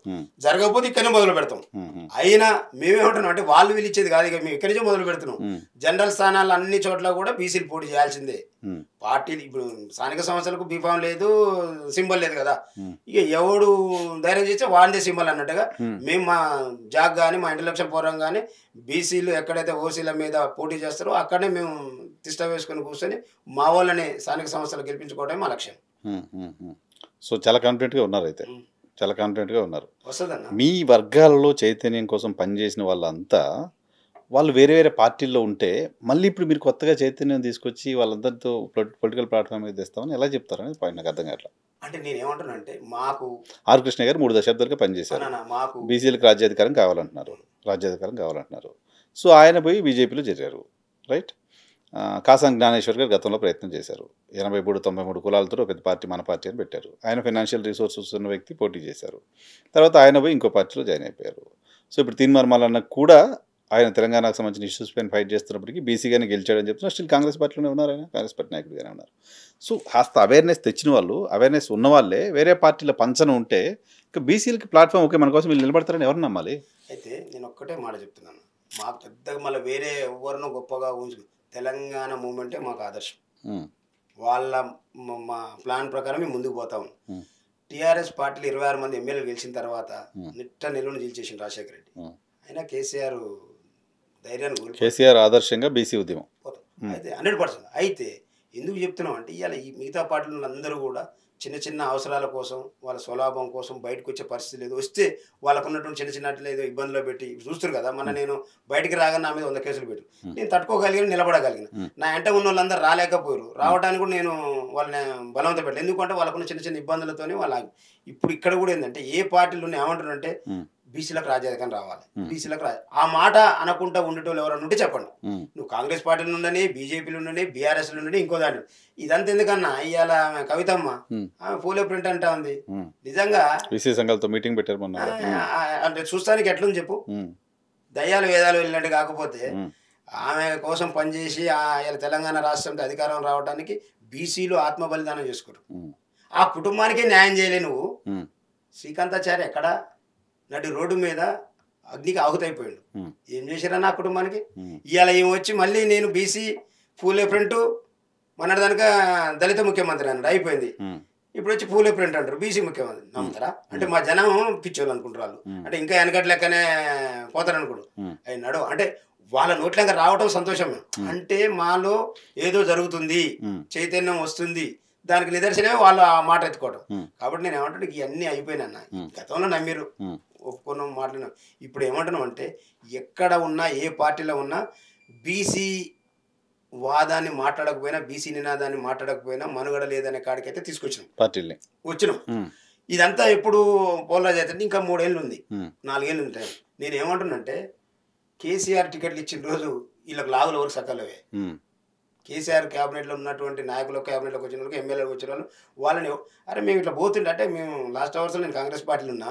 జరగకపోతే ఇక్కడనే మొదలు పెడతాం. అయినా మేమేమంటున్నాం అంటే వాళ్ళు వీళ్ళు ఇచ్చేది కాదు, ఇక మేము ఇక్కడి నుంచే మొదలు పెడుతున్నాం. జనరల్ స్థానాలు అన్ని చోట్ల కూడా బీసీలు పోటీ చేయాల్సిందే. పార్టీలు ఇప్పుడు స్థానిక సంస్థలకు బీఫామ్ లేదు, సింబల్ లేదు కదా. ఇక ఎవడు ధైర్యం చేస్తే వాడిదే సింబల్ అన్నట్టుగా మేము మా జాగ్ కానీ మా ఇంటలెక్చువల్ ఫోరం కానీ బీసీలు ఎక్కడైతే ఓసీల మీద పోటీ చేస్తారో అక్కడనే మేము తిష్ట వేసుకొని కూర్చొని మా వాళ్ళని స్థానిక సంస్థలు గెలిపించుకోవడమే మా లక్ష్యం. సో చాలా కాన్ఫిడెంట్గా ఉన్నారు. అయితే చాలా కాన్ఫిడెంట్గా ఉన్నారు. మీ వర్గాలలో చైతన్యం కోసం పనిచేసిన వాళ్ళంతా వాళ్ళు వేరే వేరే పార్టీల్లో ఉంటే మళ్ళీ ఇప్పుడు మీరు కొత్తగా చైతన్యం తీసుకొచ్చి వాళ్ళందరితో పొలిటికల్ ప్లాట్ఫామ్ మీద తెస్తామని ఎలా చెప్తారని పాయింట్ నాకు అర్థం కావట్లా. అంటే నేను ఏమంటున్నా అంటే మాకు ఆర్ కృష్ణ గారు 3 దశాబ్దాలుగా పనిచేశారు. బీసీలకు రాజ్యాధికారం కావాలంటున్నారు. సో ఆయన పోయి బీజేపీలో చేరారు, రైట్? కాసాని జ్ఞానేశ్వర్ గారు గతంలో ప్రయత్నం చేశారు. 83-93 కులాలతో ఒక పార్టీ మన పార్టీ అని పెట్టారు. ఆయన ఫైనాన్షియల్ రిసోర్సెస్ ఉన్న వ్యక్తి పోటీ చేశారు. తర్వాత ఆయన పోయి ఇంకో పార్టీలో జాయిన్ అయిపోయారు. సో ఇప్పుడు తీన్మార్మలన్న కూడా ఆయన తెలంగాణకు సంబంధించిన ఇష్యూస్ పైన ఫైట్ చేస్తున్నప్పటికీ బీసీగానే గెలిచాడని చెప్తున్నారు. స్టిల్ కాంగ్రెస్ పార్టీలోనే ఉన్నారు, ఆయన కాంగ్రెస్ పార్టీ నాయకుడిగానే ఉన్నారు. సో కాస్త అవేర్నెస్ తెచ్చిన వాళ్ళు, అవేర్నెస్ ఉన్న వాళ్ళే వేరే పార్టీల పంచన ఉంటే ఇంకా బీసీలకి ప్లాట్ఫామ్ ఓకే మన కోసం వీళ్ళు నిలబడతారని ఎవరు నమ్మాలి? అయితే నేను ఒక్కటే మాట చెప్తున్నాను, మాకు పెద్దగా మళ్ళీ వేరే ఎవరినో గొప్పగా ఊహించు, తెలంగాణ మూమెంటే మాకు ఆదర్శం. వాళ్ళ మా ప్లాన్ ప్రకారం మేము ముందుకు పోతాము. టీఆర్ఎస్ పార్టీలు 26 మంది ఎమ్మెల్యేలు గెలిచిన తర్వాత నిలువును గెలిచేసింది రాజశేఖర రెడ్డి. అయినా కేసీఆర్ ఆదర్శంగా బీసీ ఉద్యమం అయితే 100%. అయితే ఎందుకు చెప్తున్నాం అంటే ఇవాళ ఈ మిగతా పార్టీలు అందరూ కూడా చిన్న చిన్న అవసరాల కోసం, వాళ్ళ స్వలాభం కోసం బయటకు వచ్చే పరిస్థితి లేదు. వస్తే వాళ్ళకు ఉన్నటువంటి చిన్న ఏదో ఇబ్బందులు పెట్టి చూస్తారు కదా. నేను బయటికి రాగానే నా మీద 100 కేసులు పెట్టు, నేను తట్టుకోగలిగిన, నిలబడగలిగిన. నా ఎంట ఉన్న వాళ్ళందరూ రాలేకపోయారు, రావడానికి కూడా నేను వాళ్ళని బలవంత పెట్టలేదు. ఎందుకంటే వాళ్ళకున్న చిన్న ఇబ్బందులతోనే వాళ్ళ. ఇప్పుడు ఇక్కడ కూడా ఏంటంటే ఏ పార్టీలు ఏమంటారంటే బీసీలకు రాజ్యాధికారం రావాలి, బీసీలకు ఆ మాట అనకుండా ఉండేటోళ్ళు ఎవరన్నా ఉంటే చెప్పండి. నువ్వు కాంగ్రెస్ పార్టీలు ఉండని, బీజేపీలు ఉండని, బీఆర్ఎస్లు ఉండని, ఇంకో దాన్ని. ఇదంతా ఎందుకన్నా ఇవాళ కవితమ్మ ఆమె పూలే ప్రింట్ అంటా ఉంది. నిజంగా మీటింగ్ పెట్టారు అంటే చూస్తానికి ఎట్లుంది చెప్పు. దయ్యాలు వేదాలు వెళ్ళినట్టు కాకపోతే ఆమె కోసం పనిచేసి ఇలా తెలంగాణ రాష్ట్రంతో అధికారం రావడానికి బీసీలు ఆత్మ బలిదానం చేసుకుంటారు. ఆ కుటుంబానికే న్యాయం చేయలే నువ్వు. శ్రీకాంతాచారి ఎక్కడ నడి రోడ్డు మీద అగ్నికి ఆహుతైపోయాడు. ఏం చేశారా నా కుటుంబానికి? ఇవాళ ఏం వచ్చి మళ్ళీ నేను బీసీ పూలే ప్రింట్ మొన్నటిదానిక దళిత ముఖ్యమంత్రి అన్నాడు, అయిపోయింది. ఇప్పుడు వచ్చి పూలే ప్రింట్ అంటారు, బీసీ ముఖ్యమంత్రి. నమ్ముతారా? అంటే మా జనం పిచ్చోళ్ళు అనుకుంటారు వాళ్ళు. అంటే ఇంకా వెనకటి లెక్కనే పోతారు అనుకోడు అయినాడు. అంటే వాళ్ళ నోట్లంగా రావడం సంతోషమే. అంటే మాలో ఏదో జరుగుతుంది, చైతన్యం వస్తుంది, దానికి నిదర్శనమే వాళ్ళు ఆ మాట ఎత్తుకోవడం. కాబట్టి నేను ఏమంటాను, ఇవన్నీ అయిపోయినన్న. గతంలో నమ్మిరు, ఒప్పుకున్నాం, మాట్లాడినాం. ఇప్పుడు ఏమంటున్నాం అంటే, ఎక్కడ ఉన్నా ఏ పార్టీలో ఉన్నా బీసీ వాదాన్ని మాట్లాడకపోయినా, బీసీ నినాదాన్ని మాట్లాడకపోయినా మనుగడ లేదనే కాడికైతే తీసుకొచ్చినాం, పార్టీని వచ్చినాం. ఇదంతా ఎప్పుడు పోలరాజ్ అయితే ఇంకా 3 ఏళ్ళు ఉంది, 4 ఏళ్ళు ఉంటాయి. నేను ఏమంటున్నంటే, కేసీఆర్ టికెట్లు ఇచ్చిన రోజు వీళ్ళకి లాగులు ఎవరు సకలవే. కేసీఆర్ క్యాబినెట్లో ఉన్నటువంటి నాయకులు, క్యాబినెట్లోకి వచ్చిన వాళ్ళకి, ఎమ్మెల్యేలకు వచ్చిన వాళ్ళు, వాళ్ళని అరే మేము ఇట్లా పోతుంటే, అంటే మేము లాస్ట్ అవర్స్లో నేను కాంగ్రెస్ పార్టీలో ఉన్నా,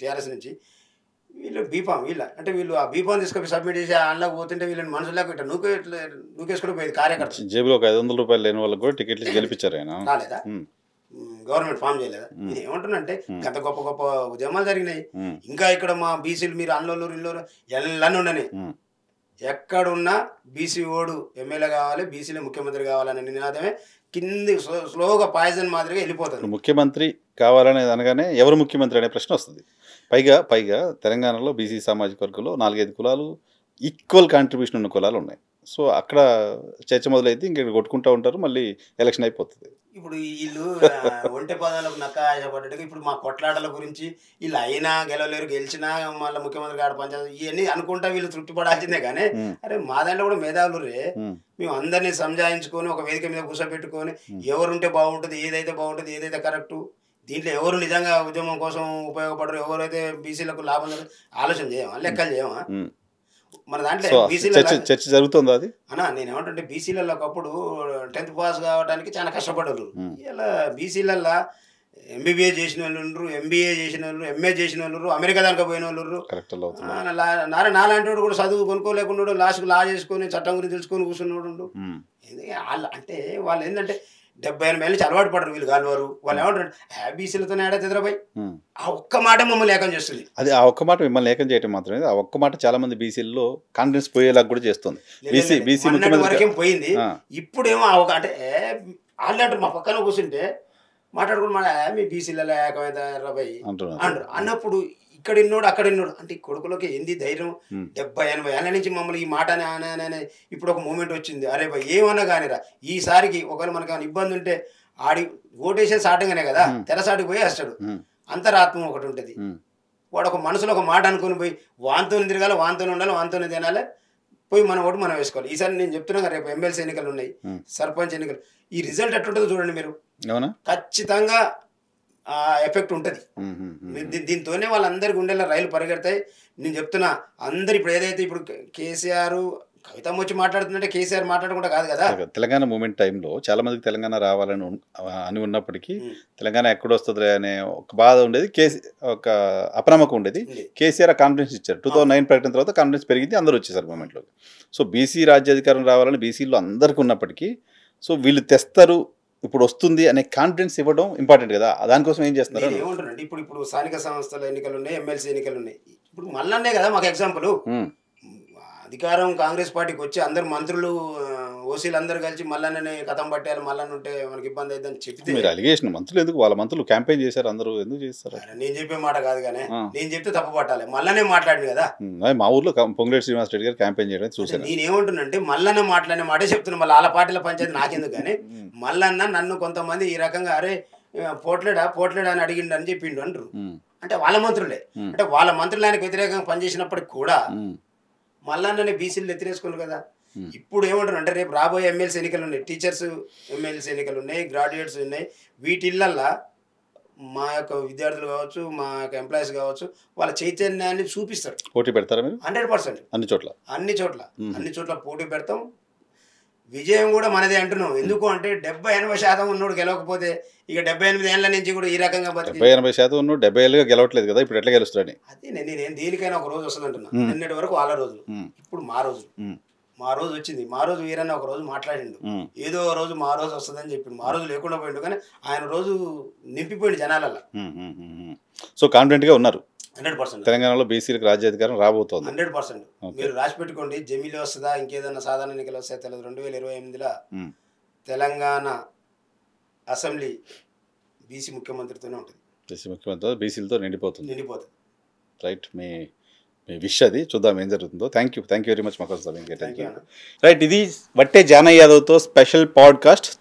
టీఆర్ఎస్ నుంచి, వీళ్ళు బీఫామ్ అంటే వీళ్ళు ఆ బీఫామ్ తీసుకొని సబ్మిట్ చేసి అందులోకి పోతుంటే వీళ్ళని మనుషులకు ఇట్లా నూకేసుకుంటూ పోయేది కార్యకర్త. జేబులో ఒక 500 రూపాయలు లేని వాళ్ళకి కూడా టికెట్లు గెలిపించారు ఆయన. రాలేదా? గవర్నమెంట్ ఫామ్ చేయలేదా? ఇది ఏమంటున్నంటే, గత గొప్ప గొప్ప ఉద్యమాలు జరిగినాయి. ఇంకా ఇక్కడ మా బీసీలు మీరు అన్నోళ్ళు ఇల్లు ఎల్లన్నీ ఉండని, ఎక్కడున్నా బీసీ ఓడు ఎమ్మెల్యే కావాలి, బీసీలో ముఖ్యమంత్రి కావాలనే నినాదమే కింది స్లోగా పాయిజన్ మాదిరిగా వెళ్ళిపోతుంది. ముఖ్యమంత్రి కావాలనేది అనగానే ఎవరు ముఖ్యమంత్రి అనే ప్రశ్న వస్తుంది. పైగా తెలంగాణలో బీసీ సామాజిక వర్గంలో 4-5 కులాలు ఈక్వల్ కాంట్రిబ్యూషన్ ఉన్న కులాలు ఉన్నాయి. సో అక్కడ చర్చ మొదలైతే ఇంక కొట్టుకుంటూ ఉంటారు, మళ్ళీ ఎలక్షన్ అయిపోతుంది. ఇప్పుడు వీళ్ళు ఒంటె పదాలకు నక్క ఆశపడ్డట్టుగా ఇప్పుడు మా కొట్లాటల గురించి వీళ్ళు అయినా గెలవలేరు, గెలిచినా మళ్ళీ ముఖ్యమంత్రి గారు పంచాయతీ ఇవన్నీ అనుకుంటా వీళ్ళు తృప్తి పడాల్సిందే. కానీ అరే మా దాంట్లో కూడా మేధావులు రే, మేము అందరినీ సంజాయించుకొని ఒక వేదిక మీద కూర్చోబెట్టుకొని ఎవరుంటే బాగుంటుంది, ఏదైతే బాగుంటుంది, ఏదైతే కరెక్టు, దీంట్లో ఎవరు నిజంగా ఉద్యమం కోసం ఉపయోగపడరు, ఎవరైతే బీసీలకు లాభం ఆలోచన చేయమా, లెక్కలు చేయమా? మన దాంట్లో చర్చ జరుగుతుంది అది అన్నా. నేను ఏమంటే, బీసీలలో ఒకప్పుడు 10th పాస్ కావడానికి చాలా కష్టపడ్డారు. ఇలా బీసీలలో ఎంబీబీఏ చేసిన వాళ్ళు ఉండరు, ఎంబీఏ చేసిన వాళ్ళు, ఎంఏ చేసిన వాళ్ళు, అమెరికా దానికి పోయిన వాళ్ళు. నాలాంటి వాడు కూడా చదువు కొనుక్కోలేకుండా లాస్ట్కు లా చేసుకొని చట్టం గురించి తెలుసుకొని కూర్చున్నాడు. వాళ్ళు అంటే వాళ్ళు ఏంటంటే 70-80 ఏళ్ళ నుంచి అలవాటు పడరు వీళ్ళు కాలువారు. వాళ్ళు ఏమంటారు, బీసీలతోనే ఆడే తెదరబాయి. ఆ ఒక్క మాట మమ్మల్ని ఏకం చేస్తుంది. అది ఆ ఒక్క మాట మిమ్మల్ని ఏకం చేయడం మాత్రమే, ఆ ఒక్క మాట చాలా మంది బీసీల్లో కాన్ఫిడెన్స్ పోయేలాగా కూడా చేస్తుంది. వరకేం పోయింది. ఇప్పుడేమో అంటే వాళ్ళు అంటారు, మా పక్కన కూర్చుంటే మాట్లాడుకుని మన మీ బీసీలలో ఏకమైతే రాబాయి అంటారు. అన్నప్పుడు ఇక్కడ ఇన్నోడు అక్కడ ఇన్నోడు అంటే కొడుకులోకి ఏంది ధైర్యం. 70-80 ఏళ్ళ నుంచి మమ్మల్ని ఈ మాట అనే ఇప్పుడు ఒక మూమెంట్ వచ్చింది. అరే భయ్ ఏమన్నా కానిరా, ఈసారికి ఒకవేళ మనకు ఏమైనా ఇబ్బంది ఉంటే ఆడి ఓటేసే సాటంగానే కదా తెరసాటికి పోయి వస్తాడు. అంతరాత్మ ఒకటి ఉంటుంది. వాడు ఒక మనసులో ఒక మాట అనుకుని పోయి వాంతో తిరగాలి, వాంతో ఉండాలి, వాంతోనే తినాలి, పోయి మన ఓటు మనం వేసుకోవాలి. ఈసారి నేను చెప్తున్నా, రేపు ఎమ్మెల్సీ ఎన్నికలు ఉన్నాయి, సర్పంచ్ ఎన్నికలు, ఈ రిజల్ట్ ఎట్టుంటుందో చూడండి మీరు. ఖచ్చితంగా ఎఫెక్ట్ ఉంటుంది. దీంతోనే వాళ్ళందరి గుండెల్లో రైలు పరిగెడతాయి. నేను చెప్తున్నా, అందరు ఇప్పుడు ఏదైతే ఇప్పుడు కేసీఆర్ కవితమ్మ వచ్చి మాట్లాడుతుందంటే కేసీఆర్ మాట్లాడకుండా కాదు కదా. తెలంగాణ మూమెంట్ టైంలో చాలా మందికి తెలంగాణ రావాలని అని ఉన్నప్పటికీ తెలంగాణ ఎక్కడొస్తుంది అనే ఒక బాధ ఉండేది, ఒక అపనమ్మకం ఉండేది. కేసీఆర్ కాన్ఫిడెన్స్ ఇచ్చారు. 2009 ప్రకటన తర్వాత కాన్ఫిడెన్స్ పెరిగింది, అందరూ వచ్చేసారు మూమెంట్లోకి. సో బీసీ రాజ్యాధికారం రావాలని బీసీలో అందరికీ ఉన్నప్పటికీ, సో వీళ్ళు తెస్తారు, ఇప్పుడు వస్తుంది అనే కాన్ఫిడెన్స్ ఇవ్వడం ఇంపార్టెంట్ కదా. దానికోసం ఏం చేస్తున్నారు? ఏమంటారండి, ఇప్పుడు స్థానిక సంస్థల ఎన్నికలు ఉన్నాయి, ఎమ్మెల్సీ ఎన్నికలు ఉన్నాయి. ఇప్పుడు మళ్ళీ కదా మాకు ఎగ్జాంపుల్, అధికారం కాంగ్రెస్ పార్టీకి వచ్చి అందరు మంత్రులు ఓసీలు అందరూ కలిసి మల్లన్ననే కథం పట్టాలి, మల్లన్న ఉంటే మనకి ఇబ్బంది అవుతుందని చెప్తే మీరు అలిగేషన్ మంత్రులు ఎందుకు, వాళ్ళ మంత్రులు క్యాంపెయిన్ చేశారు, అందరూ ఎందుకు చేస్తారు? నేను చెప్పే మాట కాదు కానీ నేను చెప్తే తప్పు పట్టాలి. మల్లనే మాట్లాడింది కదా. మా ఊర్లో పొంగులేటి శ్రీనివాస్ రెడ్డి గారు క్యాంపెయిన్ చేయడం చూసాను. నేను ఏమంటున్నానంటే మల్లన్న మాట్లాడిన మాటే చెప్తున్నా. మళ్ళీ వాళ్ళ పార్టీల పంచాయతీ నాకెందుకు కానీ, మల్లన్న నన్ను కొంతమంది ఈ రకంగా అరే పోట్లేడా అని అడిగిండు అని చెప్పిండు అంటారు. అంటే వాళ్ళ మంత్రులే, అంటే వాళ్ళ మంత్రులు ఆయనకు వ్యతిరేకంగా పనిచేసినప్పటికి కూడా మల్లన్ననే బీసీలు వ్యతిరేసుకున్నారు కదా. ఇప్పుడు ఏమంటారు అంటే, రేపు రాబోయే ఎమ్మెల్సీ ఎన్నికలు ఉన్నాయి, టీచర్స్ ఎమ్మెల్సీ ఎన్నికలు ఉన్నాయి, గ్రాడ్యుయేట్స్ ఉన్నాయి. వీటిల్లల్లా మా యొక్క విద్యార్థులు కావచ్చు, మా యొక్క ఎంప్లాయీస్ కావచ్చు, వాళ్ళ చైతన్యాన్ని చూపిస్తారు. పోటీ పెడతారా మీరు? 100% అన్ని చోట్ల పోటీ పెడతాం. విజయం కూడా మనదే అంటున్నాం. ఎందుకు అంటే 70-80% ఉన్నోడు గెలవకపోతే ఇక 78 ఏళ్ళ నుంచి కూడా ఈ రకంగా 70-80% ఉన్నోడు 70 ఏళ్ళుగా గెలవట్లేదు కదా, ఇప్పుడు ఎట్లా గెలుస్తాడని. అదే నేను దేనికైనా ఒక రోజు వస్తుంది అంటున్నా. నిన్నటి వరకు వాళ్ళ రోజులు, ఇప్పుడు మా రోజు వచ్చింది. మా రోజు వీరన్న ఒక రోజు మాట్లాడిండు, ఏదో రోజు మా రోజు వస్తుందని చెప్పిండు. మా రోజు లేకుండా పోయిండు కానీ ఆయన రోజు నింపిపోయింది జనాలల్లో. సో కాన్ఫిడెంట్ గా ఉన్నారు. 100% తెలంగాణలో బీసీలకు రాజ్యాధికారం రాబోతోంది. 100% మీరు రాసి పెట్టుకోండి. జమిలీ వస్తుందా, ఇంకేదన్నా సాధారణ ఎన్నికలు వస్తాయి తెలియదు. 2028లో తెలంగాణ అసెంబ్లీ బీసీ ముఖ్యమంత్రితోనే ఉంటుంది. బీసీ ముఖ్యమంత్రి బీసీలతో నిండిపోతుంది. నిండిపోతుంది. రైట్. మీ మీ విష్ అది. చూద్దాం ఏం జరుగుతుందో. థ్యాంక్ యూ వెరీ మచ్ మాకు థ్యాంక్ యూ అన్న. రైట్, ఇది వట్టే జానయ్య యాదవ్తో స్పెషల్ పాడ్కాస్ట్